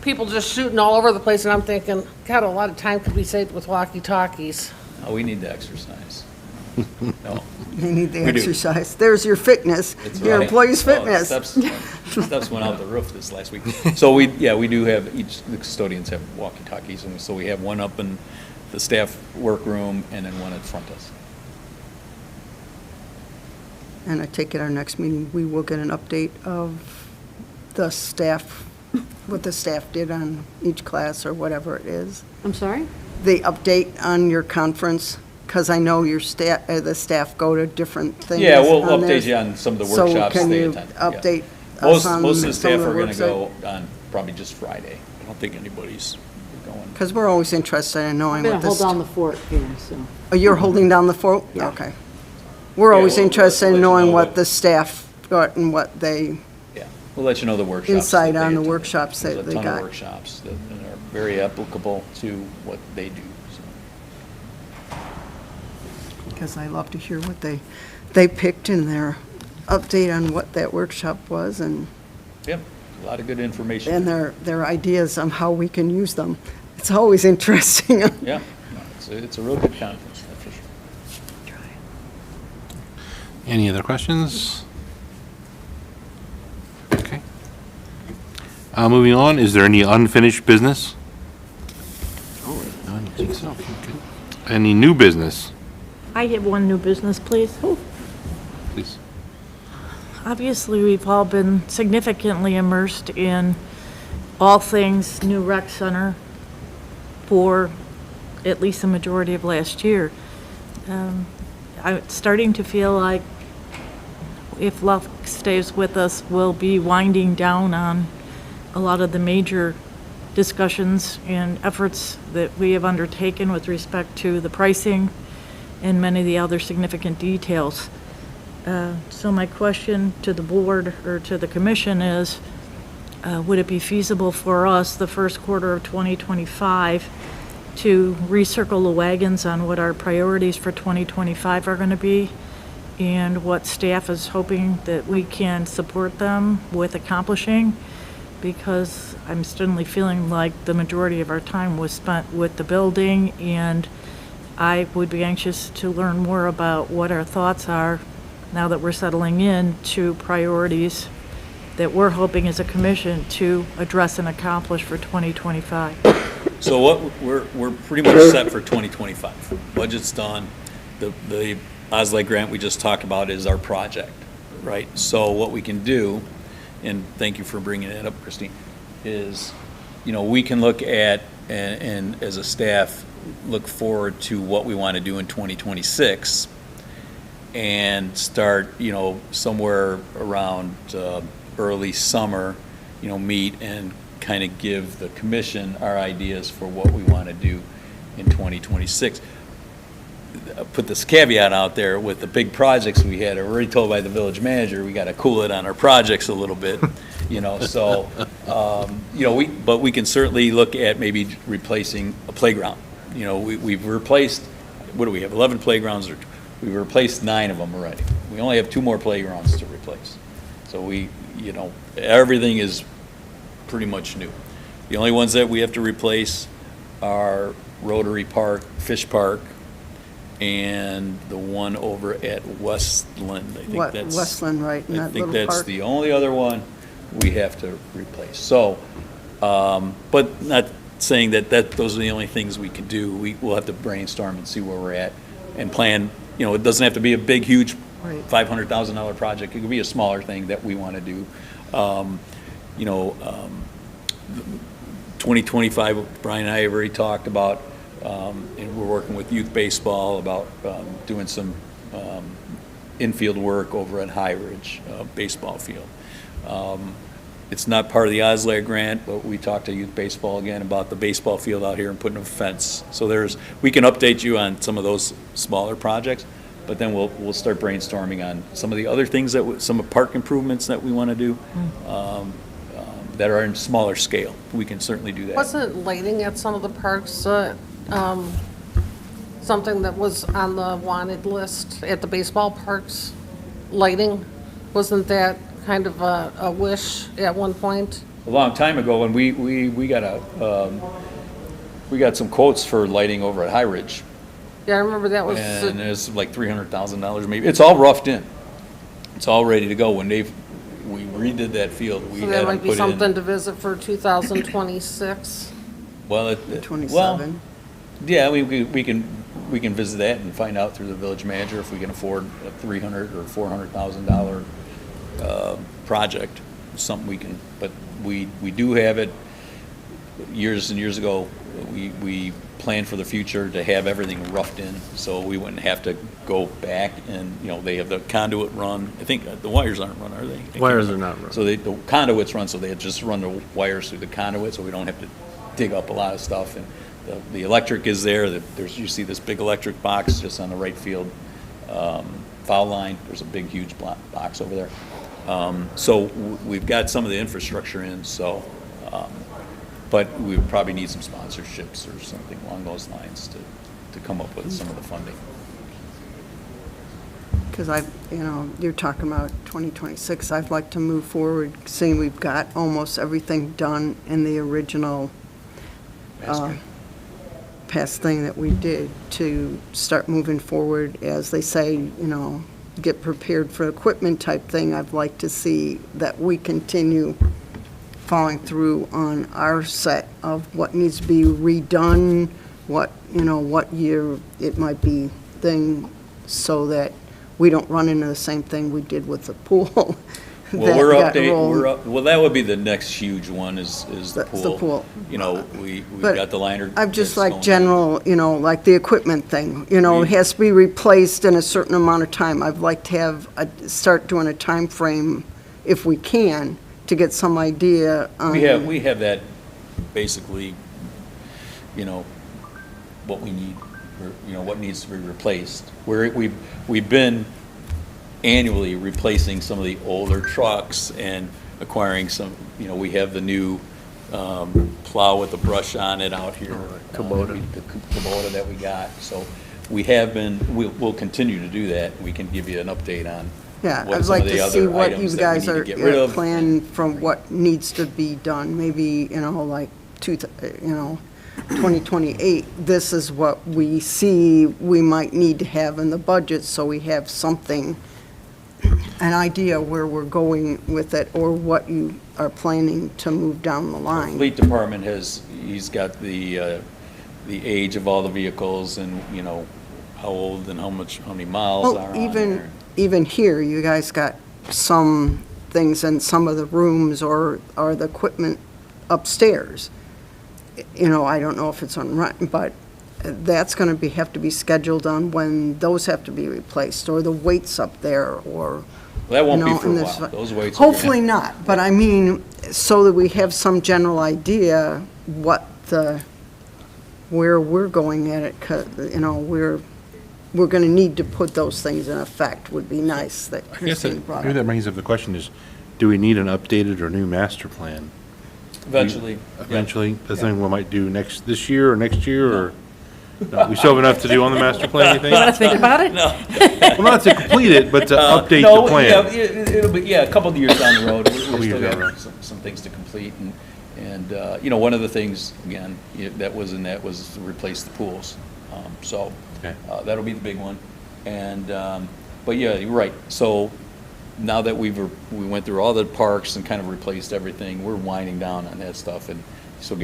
people just shooting all over the place, and I'm thinking, God, a lot of time could be saved with walkie-talkies. Oh, we need to exercise. No. You need the We do. exercise. There's your fitness, It's your right. employees' Well, fitness. Steps went out the roof this last week. So we do have, the custodians have walkie-talkies, and so we have one up in the staff workroom and then one at front desk. And I take it our next meeting, we will get an update of the staff what the staff did on each class or whatever it is? I'm sorry? The update on your conference, because I know your staff, the staff go to different things. Yeah, we'll on update this. you on some of the So workshops can they you attend. yeah. update us Most on of the some staff of the are gonna works go on probably just Friday. I don't think anybody's going. Because we're always interested in I'm knowing going what to hold this. down the fort here, so. Oh, you're holding down the fort? Yeah. Okay. We're Yeah, always we'll interested let in you knowing know what what- the staff got and what they, Yeah, we'll let you know the workshops. Insight that they on the attended. workshops that they There's a ton got. of workshops that are very applicable to what they do, so. because I love to hear what they picked in their update on what that workshop was and Yep, a lot of good information. their ideas on how we can use them. It's always interesting. Yeah, no, it's a real good conference, that's for sure. Any other questions? Okay. Moving on, is there any unfinished business? No, I don't think so. Okay. Any new business, I have one new business, please. please? Obviously, we've all been significantly immersed in all things new rec center for at least the majority of last year. I'm starting to feel like if Luck stays with us, we'll be winding down on a lot of the major discussions and efforts that we have undertaken with respect to the pricing and many of the other significant details. So my question to the board or to the commission is, would it be feasible for us the first quarter of 2025 to recircle the wagons on what our priorities for 2025 are going to be and what staff is hoping that we can support them with accomplishing? Because I'm certainly feeling like the majority of our time was spent with the building, and I would be anxious to learn more about what our thoughts are now that we're settling in to priorities that we're hoping as a commission to address and accomplish for 2025. So what, we're pretty much set for 2025. Budget's done. The OSLA grant we just talked about is our project, right? So what we can do, and thank you for bringing it up, Christine, is, we can look at, and as a staff, look forward to what we want to do in 2026 and start, somewhere around early summer, meet and kind of give the commission our ideas for what we want to do in 2026. Put this caveat out there with the big projects we had, already told by the village manager, we got to cool it on our projects a little bit, so, but we can certainly look at maybe replacing a playground. We've replaced, what do we have, 11 playgrounds, or we've replaced 9 of them already. We only have 2 more playgrounds to replace. So everything is pretty much new. The only ones that we have to replace are Rotary Park, Fish Park, and the one over at Westland. I think What, that's Westland, right, in I that think little that's park? the only other one we have to replace. So, but not saying that those are the only things we can do. We'll have to brainstorm and see where we're at and plan. It doesn't have to be a big, huge Right. $500,000 project. It could be a smaller thing that we want to do. 2025, Brian and I have already talked about, and we're working with youth baseball about doing some infield work over at High Ridge baseball field. It's not part of the OSLA grant, but we talked to youth baseball again about the baseball field out here and putting a fence. So we can update you on some of those smaller projects, but then we'll start brainstorming on some of the other things some park improvements that we want to do that are in smaller scale. We can certainly do that. Wasn't lighting at some of the parks something that was on the wanted list at the baseball parks? Lighting, wasn't that kind of a wish at one point? A long time ago, when we got some quotes for lighting over at High Ridge, Yeah, I remember that was, and it's like $300,000 maybe. It's all roughed in. It's all ready to go. When we redid that field, we so had that them might be put something in. to visit for 2026. Well, 27. yeah, we can visit that and find out through the village manager if we can afford a $300,000 or $400,000 project. something we can, but we do have it. Years and years ago, we planned for the future to have everything roughed in, so we wouldn't have to go back and, they have the conduit run. I think the wires aren't run, are they? I can't Wires are remember. not run. So the conduits run, so they just run the wires through the conduit, so we don't have to dig up a lot of stuff. And the electric is there. You see this big electric box just on the right field foul line. There's a big, huge box over there. So we've got some of the infrastructure in, so, but we would probably need some sponsorships or something along those lines to come up with some of the funding. Because you're talking about 2026, I'd like to move forward, seeing we've got almost everything done in the original past thing that we did, to start moving forward, as they say, get prepared for equipment type thing. I'd like to see that we continue following through on our set of what needs to be redone, what year it might be thing, so that we don't run into the same thing we did with the pool. Well, that we're got updating, rolled. well, that would be the next huge one is the That's pool. the pool. We've But got the liner. I've just that's like going in. general, like the equipment thing, it has to be replaced in a certain amount of time. I'd like to have, start doing a time frame, if we can, to get some idea on. We have that basically, what we need, or, what needs to be replaced. We've been annually replacing some of the older trucks and acquiring some, we have the new plow with the brush on it out here. Kubota. The Kubota that we got. So we have been, we'll continue to do that. We can give you an update on Yeah, what I'd some like of the to see other what you items that we guys need to are get rid of. planning from what needs to be done, maybe, like, 2028. This is what we see we might need to have in the budget, so we have something, an idea where we're going with it, or what you are planning to move down the line. Fleet department he's got the age of all the vehicles and, how old and how many miles Well, are on there. even here, you guys got some things in some of the rooms or the equipment upstairs. I don't know if it's on rent, but that's going to have to be scheduled on when those have to be replaced, or the weights up there, or. Well, that won't be know, for a and this- while. Those weights are gonna- Hopefully not, but I mean, so that we have some general idea where we're going at it, 'cause, we're going to need to put those things in effect. Would be nice that I guess Christine brought maybe that up. brings up the question is, do we need an updated or new master plan? Eventually. yeah. Eventually, that's something we might do this year or next year, or? No, we still have enough to do on the master plan, you think? Want to think about it? Well, not to complete it, but to update No, the plan. yeah, it'll be, a couple of years down the road. We Couple still years down the road. got some things to complete, and one of the things, again, that was to replace the pools. So, Okay. that'll be the big one. And, but yeah, you're right. So now that we went through all the parks and kind of replaced everything, we're winding down on that stuff, and so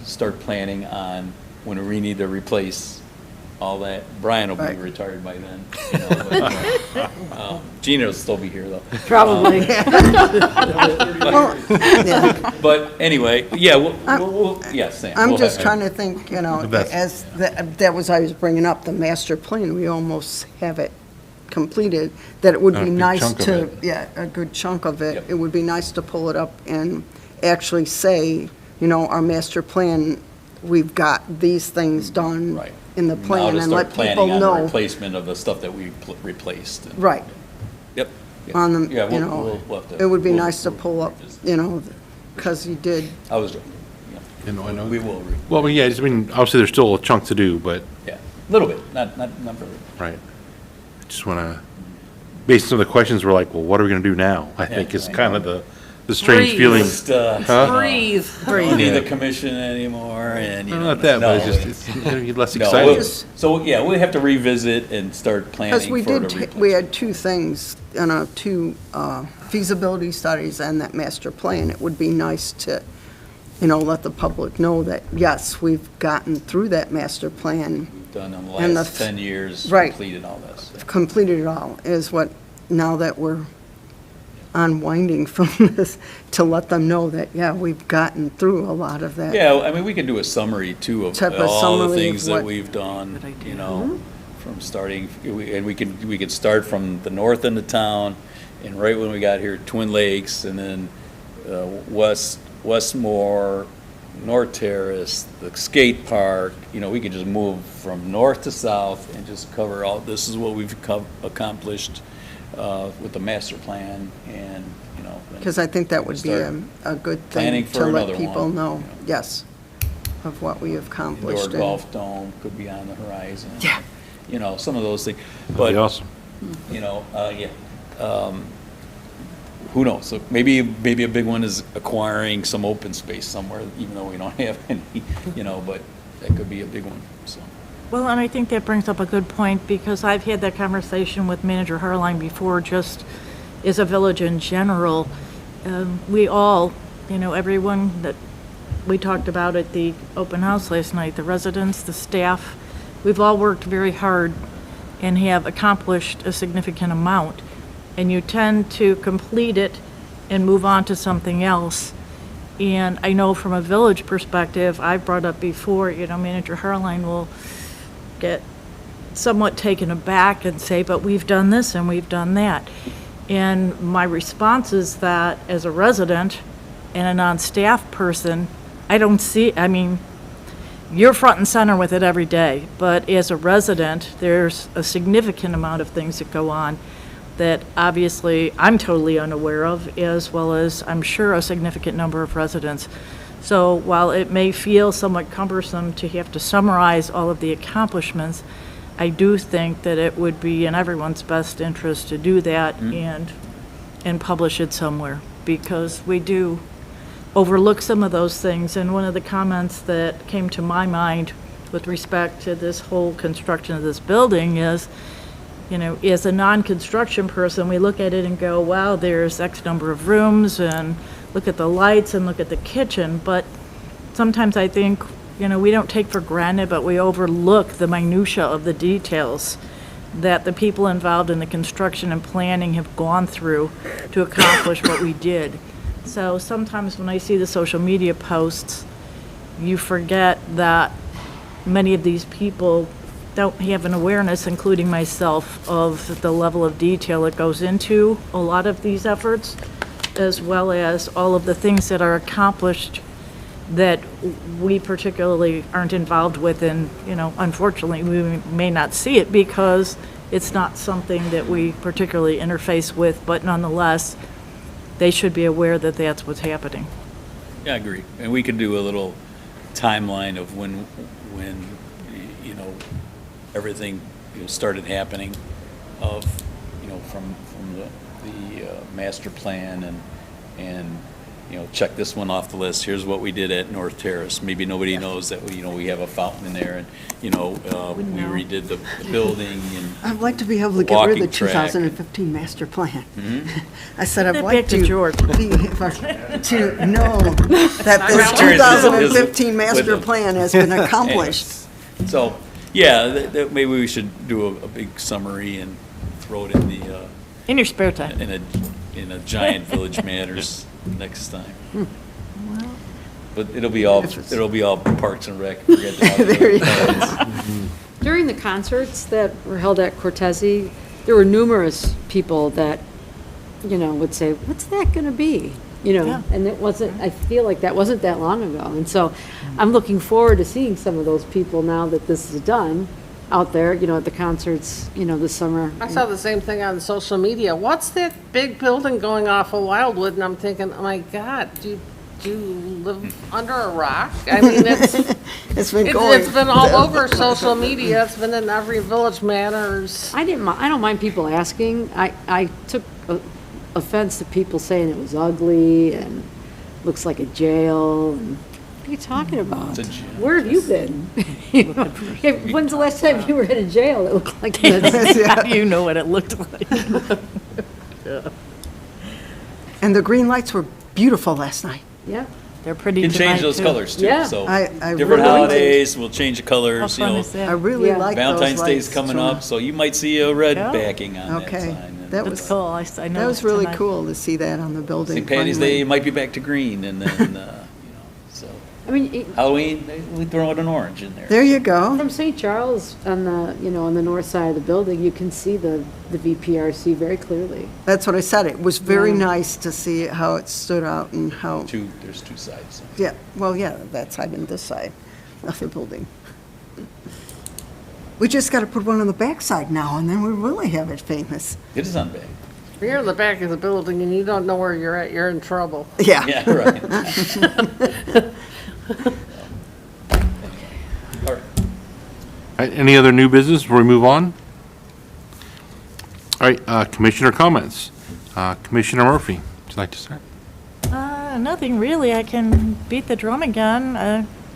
start planning on when we need to replace all that. Brian will be Right. retired by then. Gina will still be here, though. Probably. Well, yeah. But anyway, yeah, yeah, Sam. I'm we'll just have- trying to think, That's- as, that was, I was bringing up, the master plan, we almost have it completed, that it would A be big nice chunk of to, it. yeah, a good chunk of it. Yep. It would be nice to pull it up and actually say, our master plan, we've got these things done Right. in the Now plan, to and start let people planning on the know. replacement of the stuff that we replaced. Right. Yep. Yep. On the, Yeah, we'll have to- it would be we'll- nice to pull up, revisit. because you did, I was joking. Yeah. I know. We will, Well, I mean, yeah, obviously, there's still a chunk to do, but, yeah, a little bit, not very. right. I just want to, based on the questions, we're like, well, what are we going to do now? I think is I kind of the strange Breathe. feeling. Just, Breathe. don't need Yeah. the commission anymore, and, No, not that, but it's just, it's going to be less exciting. So, yeah, we have to revisit and start planning because we for the did, replacement. we had two things, two feasibility studies and that master plan. It would be nice to, let the public know that, yes, we've gotten through that master plan, Done in the and last the- 10 years, right. completed all this. completed it all, is what, now that we're unwinding from this to let them know that, yeah, we've gotten through a lot of that. Yeah, I mean, we can do a summary too of Type of all the summary of things that what- we've done, you know, from starting, and we could start from the north end of town, and right when we got here, Twin Lakes, and then Westmore, North Terrace, the skate park, you know, we could just move from north to south and just cover all, this is what we've accomplished with the master plan, and, you know. then Because I think that would be a start good planning thing for to let another people one, know, you know. yes, of what we have accomplished. Indoor and- golf dome could be on the horizon. Yeah. You know, some of those things, That'd be but, awesome. you know, yeah. Who knows? So maybe a big one is acquiring some open space somewhere, even though we don't have any, you know, but that could be a big one, so. Well, and I think that brings up a good point, because I've had that conversation with Manager Harline before, just as a village in general. We all, you know, everyone that we talked about at the open house last night, the residents, the staff, we've all worked very hard and have accomplished a significant amount. And you tend to complete it and move on to something else. And I know from a village perspective, I've brought up before, you know, Manager Harline will get somewhat taken aback and say, but we've done this and we've done that. And my response is that as a resident and a non-staff person, I don't see, I mean, you're front and center with it every day, but as a resident, there's a significant amount of things that go on that obviously I'm totally unaware of, as well as I'm sure a significant number of residents. So while it may feel somewhat cumbersome to have to summarize all of the accomplishments, I do think that it would be in everyone's best interest to do that and publish it somewhere, because we do overlook some of those things. And one of the comments that came to my mind with respect to this whole construction of this building is, you know, as a non-construction person, we look at it and go, wow, there's X number of rooms, and look at the lights and look at the kitchen. But sometimes I think, you know, we don't take for granted, but we overlook the minutia of the details that the people involved in the construction and planning have gone through to accomplish what we did. So sometimes when I see the social media posts, you forget that many of these people don't have an awareness, including myself, of the level of detail that goes into a lot of these efforts, as well as all of the things that are accomplished that we particularly aren't involved with. And, you know, unfortunately, we may not see it because it's not something that we particularly interface with, but nonetheless, they should be aware that that's what's happening. Yeah, I agree. And we could do a little timeline of when, you know, everything, you know, started happening of, you know, from the master plan and, you know, check this one off the list. Here's what we did at North Terrace. Maybe nobody knows that, you know, we have a fountain in there, and, you know, we redid the building and I'd like to be able to get rid of the walking track. 2015 master plan. I said I'd Get like back to George. to know that Just this curious as to his- 2015 with master them. plan has been accomplished. So, yeah, maybe we should do a big summary and throw it in the, In your spare time. in a giant Village Matters next time. But it'll be all Parks and Rec. Forget about it. There you go. During the concerts that were held at Cortese, there were numerous people that, you know, would say, what's that going to be? You know, Yeah. and it wasn't, I feel like that wasn't that long ago. And so I'm looking forward to seeing some of those people now that this is done out there, you know, at the concerts, you know, this summer. I saw the same thing on social media. What's that big building going off of Wildwood? And I'm thinking, oh my God, do you live under a rock? I mean, It's been going. it's been all over social media. It's been in every Village Matters. I don't mind people asking. I took offense to people saying it was ugly and looks like a jail. And what are you talking about? It's a jail. Where have you been? You know, when's the last time you were in a jail that looked like this? You know what it looked like. And the green lights were beautiful last night. Yeah. They're pretty You can change tonight, those too. colors too, Yeah. so. I Different really like it. holidays, we'll change the How colors, you fun know. is that? I really Yeah. like those Valentine's Day's lights, coming Tuna. up, so you might see a red Yeah. backing on that Okay. sign. And That That's was, cool. I that know was really tonight. cool to see that on the building. St. Patty's finally. Day, it might be back to green, and then, so. I mean, Halloween, we throw out an orange in there. There you go. from St. Charles on the, on the north side of the building, you can see the VPRC very clearly. That's what I said. It was very Yeah. nice to see how it stood out and how, There's two sides. yeah, well, yeah, that side and this side of the building. We just got to put one on the back side now, and then we really have it famous. It is on big. If you're in the back of the building and you don't know where you're at, you're in trouble. Yeah. Yeah, right. All right. Any other new business before we move on? All right, commissioner comments. Commissioner Murphy, would you like to start? Nothing really. I can beat the drum again,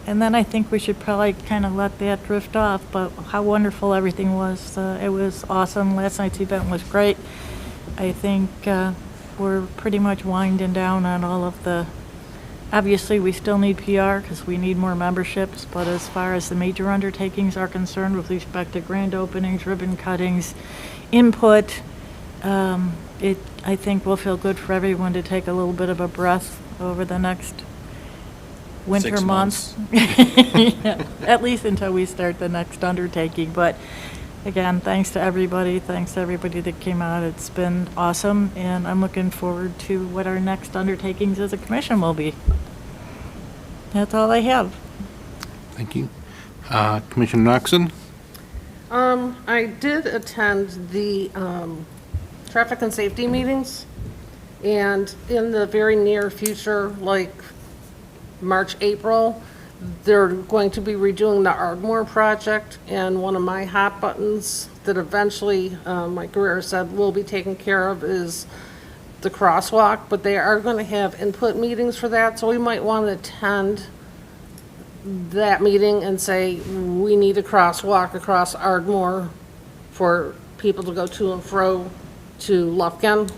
and then I think we should probably kind of let that drift off, but how wonderful everything was. It was awesome. Last night's event was great. I think we're pretty much winding down on all of the, obviously, we still need PR because we need more memberships, but as far as the major undertakings are concerned with respect to grand openings, ribbon cuttings, input, I think will feel good for everyone to take a little bit of a breath over the next winter 6 months. Yeah, at least until we start the next undertaking. But again, thanks to everybody. Thanks to everybody that came out. It's been awesome, and I'm looking forward to what our next undertakings as a commission will be. That's all I have. Thank you. Commissioner Knoxon? I did attend the traffic and safety meetings, and in the very near future, like March, April, they're going to be redoing the Ardmore project, and one of my hot buttons that eventually Mike Guerrero said will be taken care of is the crosswalk, but they are going to have input meetings for that, so we might want to attend that meeting and say, we need a crosswalk across Ardmore for people to go to and fro to Lufkin.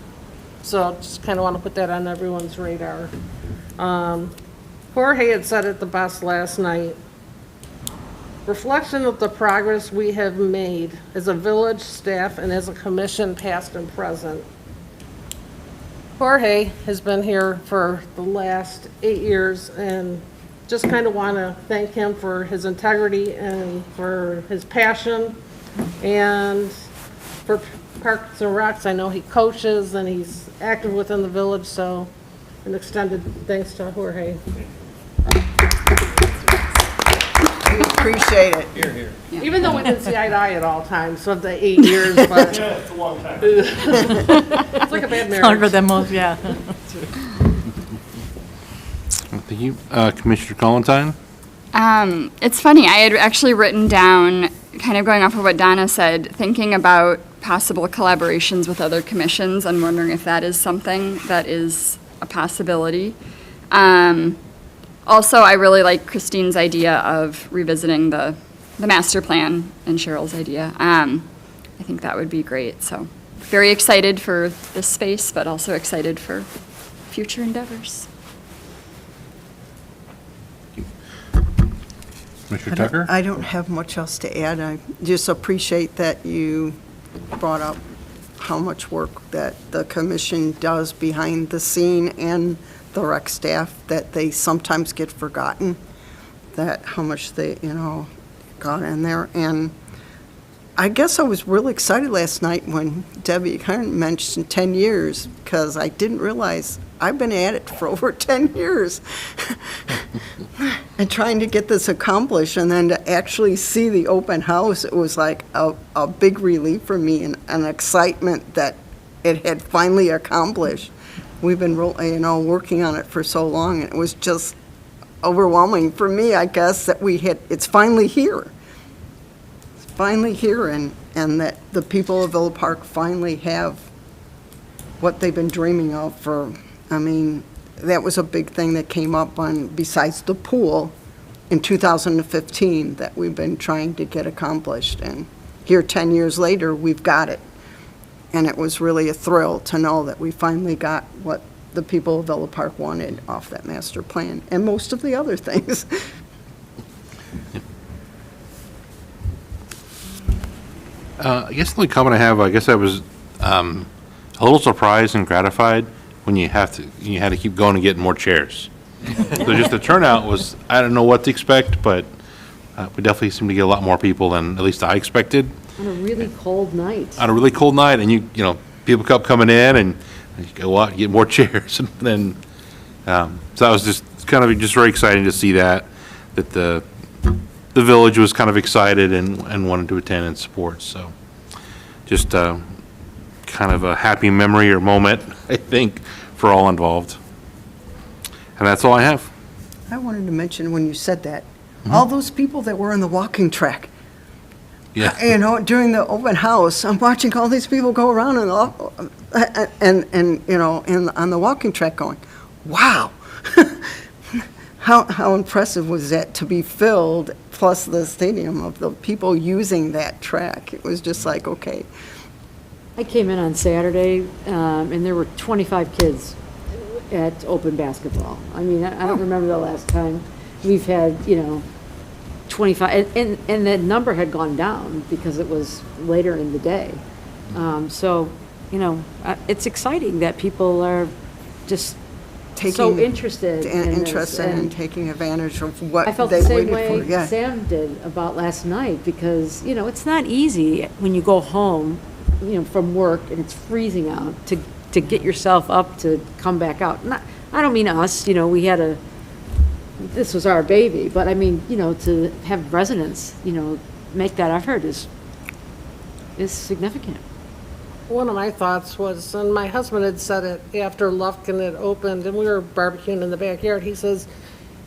So just kind of want to put that on everyone's radar. Jorge had said it the best last night. Reflection of the progress we have made as a village staff and as a commission, past and present. Jorge has been here for the last 8 years, and just kind of want to thank him for his integrity and for his passion, and for Parks and Recs. I know he coaches and he's active within the village, so an extended thanks to Jorge. We appreciate it. Here, here. Even though we didn't see eye to eye at all times of the 8 years, but. Yeah, it's a long time. It's like a bad marriage. Longer than most, yeah. Thank you. Commissioner Collentine? It's funny, I had actually written down, kind of going off of what Donna said, thinking about possible collaborations with other commissions and wondering if that is something that is a possibility. Also, I really like Christine's idea of revisiting the master plan and Cheryl's idea. I think that would be great, so very excited for this space, but also excited for future endeavors. Commissioner Tucker? I don't have much else to add. I just appreciate that you brought up how much work that the commission does behind the scene and the rec staff, that they sometimes get forgotten, that how much they, got in there. And I guess I was really excited last night when Debbie Kern mentioned 10 years, because I didn't realize I've been at it for over 10 years and trying to get this accomplished, and then to actually see the open house, it was like a big relief for me, and an excitement that it had finally accomplished. We've been working on it for so long, and it was just overwhelming for me, I guess, that it's finally here. It's finally here, and that the people of Villa Park finally have what they've been dreaming of for, that was a big thing that came up besides the pool in 2015 that we've been trying to get accomplished. And here 10 years later, we've got it. And it was really a thrill to know that we finally got what the people of Villa Park wanted off that master plan, and most of the other things. I guess the only comment I have, I guess I was a little surprised and gratified when you had to keep going and getting more chairs. So just the turnout was, I don't know what to expect, but we definitely seemed to get a lot more people than at least I expected On a really cold night. on a really cold night. And you know, people kept coming in and you go out, get more chairs. And then, so that was just kind of just very exciting to see that the village was kind of excited and wanted to attend and support. So just kind of a happy memory or moment, I think, for all involved. And that's all I have. I wanted to mention when you said that, all those people that were on the walking track, Yeah. you know, during the open house, I'm watching all these people go around and you know, on the walking track going, wow. How impressive was that to be filled, plus the stadium of the people using that track? It was just like, okay. I came in on Saturday, and there were 25 kids at open basketball. I mean, I don't remember the last time we've had, 25, and the number had gone down because it was later in the day. So, it's exciting that people are just so interested in this. Interested in and taking advantage of what I felt they the same waited way for, yeah. Sam did about last night, because, it's not easy when you go home, from work and it's freezing out to get yourself up to come back out. I don't mean us, this was our baby, but I mean, to have residents, make that effort is significant. One of my thoughts was, and my husband had said it after Lufkin had opened and we were barbecuing in the backyard, he says,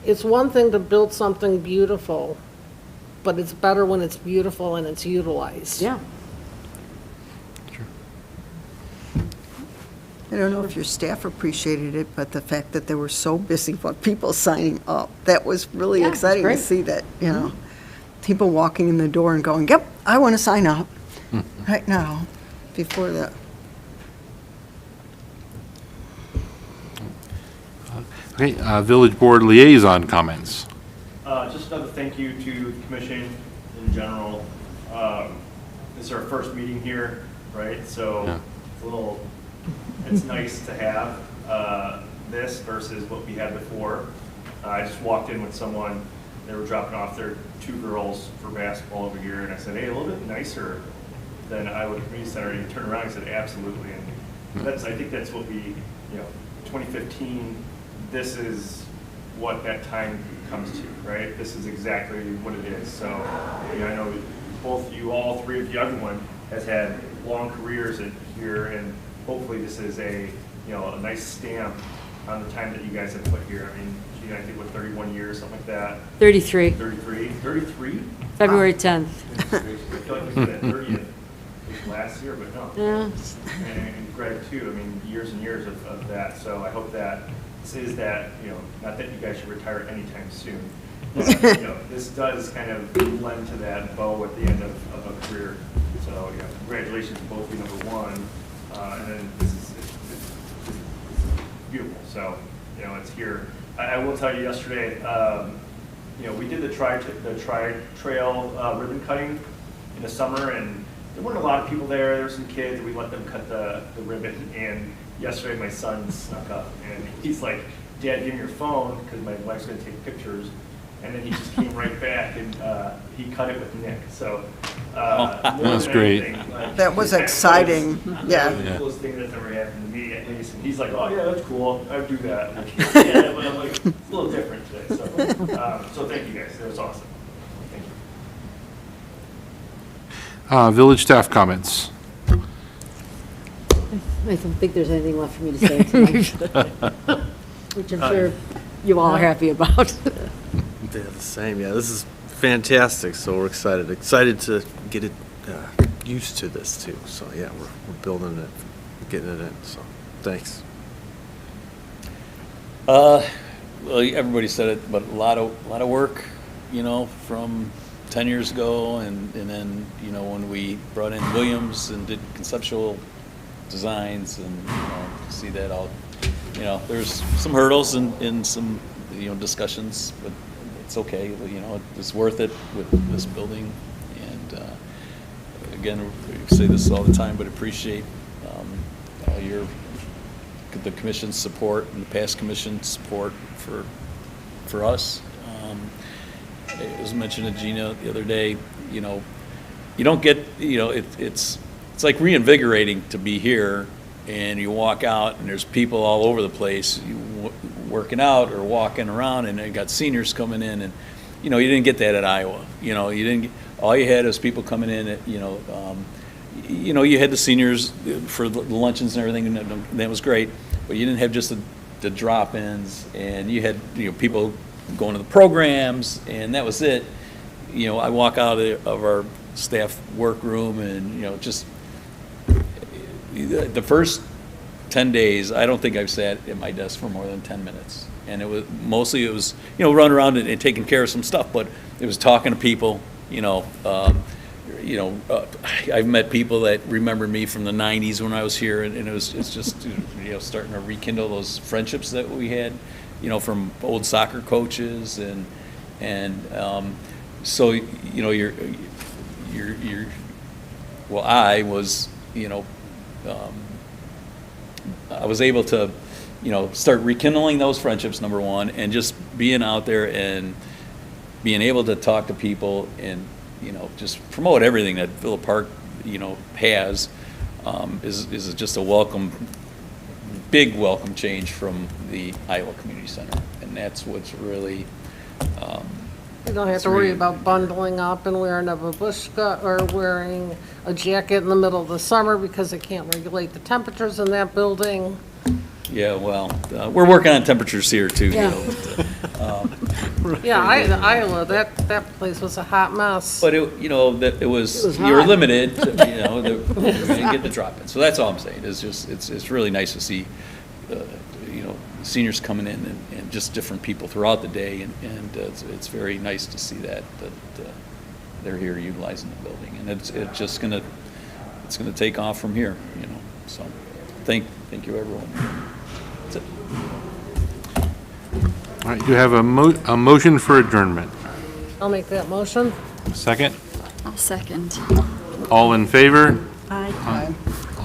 it's one thing to build something beautiful, but it's better when it's beautiful and it's utilized. Yeah. I don't know if your staff appreciated it, but the fact that they were so busy with people signing up, that was really Yeah, it's exciting to great. see that, people walking in the door and going, yep, I want to sign up right now, before that. Okay, Village Board Liaison comments. Just another thank you to the commission in general. This is our first meeting here, right? So Yeah. it's nice to have this versus what we had before. I just walked in with someone, they were dropping off their 2 girls for basketball over here, and I said, hey, a little bit nicer than Iowa Community Center. And he turned around and said, absolutely. And I think that's what we, 2015, this is what that time comes to, right? This is exactly what it is. So, I know both you, all 3 of you, everyone has had long careers here, and hopefully this is a nice stamp on the time that you guys have put here. I mean, I think 31 years, something like that. 33, 33? February 10th. I feel like we said 30th last year, but no. Yeah. And Greg too, I mean, years and years of that. So I hope that this is that, not that you guys should retire anytime soon. But, this does kind of lend to that bow at the end of a career. So, congratulations to both of you, number one. And then this is beautiful. So, it's here. I will tell you, yesterday, we did the trail ribbon cutting in the summer, and there weren't a lot of people there. There were some kids, and we let them cut the ribbon. And yesterday, my son snuck up, and he's like, Dad, give me your phone, because my wife's going to take pictures. And then he just came right back, and he cut it with Nick. So, more That's than great. anything, like, That was that exciting, yeah. That was the coolest thing that's ever happened to me, at least. And he's like, oh, yeah, that's cool. I would do that. I'm like, yeah, but I'm like, it's a little different today. So thank you guys. That was awesome. Thank you. Village staff comments. I don't think there's anything left for me to say tonight, which I'm sure you all are happy about. They're the same, yeah, this is fantastic, so we're excited to get it used to this too, so yeah, we're building it, getting it in, so, thanks. Well, everybody said it, but a lot of work, from 10 years ago, and then, when we brought in Williams and did conceptual designs, and, see that all, there's some hurdles and some, discussions, but it's okay, it's worth it with this building. And again, we say this all the time, but appreciate the commission's support and the past commission's support for us. It was mentioned to Gina the other day, you know, you don't get, you know, it's like reinvigorating to be here, and you walk out and there's people all over the place, working out or walking around, and you got seniors coming in, and, you know, you didn't get that at Iowa. You know, you didn't, all you had was people coming in at, you know, you had the seniors for the luncheons and everything, and that was great, but you didn't have just the drop-ins, and you had, you know, people going to the programs, and that was it. You know, I walk out of our staff workroom, and, you know, just the first 10 days, I don't think I've sat at my desk for more than 10 minutes. And it was, mostly you know, running around and taking care of some stuff, but it was talking to people, you know. I've met people that remember me from the 90s when I was here, and it's just, you know, starting to rekindle those friendships that we had, you know, from old soccer coaches, and so, you know, well, I was, you know, I was able to, you know, start rekindling those friendships, number one, and just being out there and being able to talk to people and, you know, just promote everything that Villa Park, you know, has, is just a welcome, big welcome change from the Iowa Community Center. And that's what's really, You don't have to worry about bundling up and wearing a babushka or wearing a jacket in the middle of the summer because they can't regulate the temperatures in that building. yeah, well, we're working on temperatures here too. You Yeah. know. Yeah, Iowa, that place was a hot mess. But it, you know, that it was you were hot. limited, you know, you didn't get the drop-in. So that's all I'm saying, is just, it's really nice to see, you know, seniors coming in and just different people throughout the day, and it's very nice to see that they're here utilizing the building, and it's just gonna take off from here, you know, so, thank you, everyone. That's it. All right, you have a motion for adjournment. I'll make that motion. Second? I'll second. All in favor? Aye.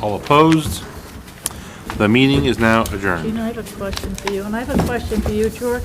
All opposed? The meeting is now adjourned. Gina, I have a question for you, and I have a question for you, George.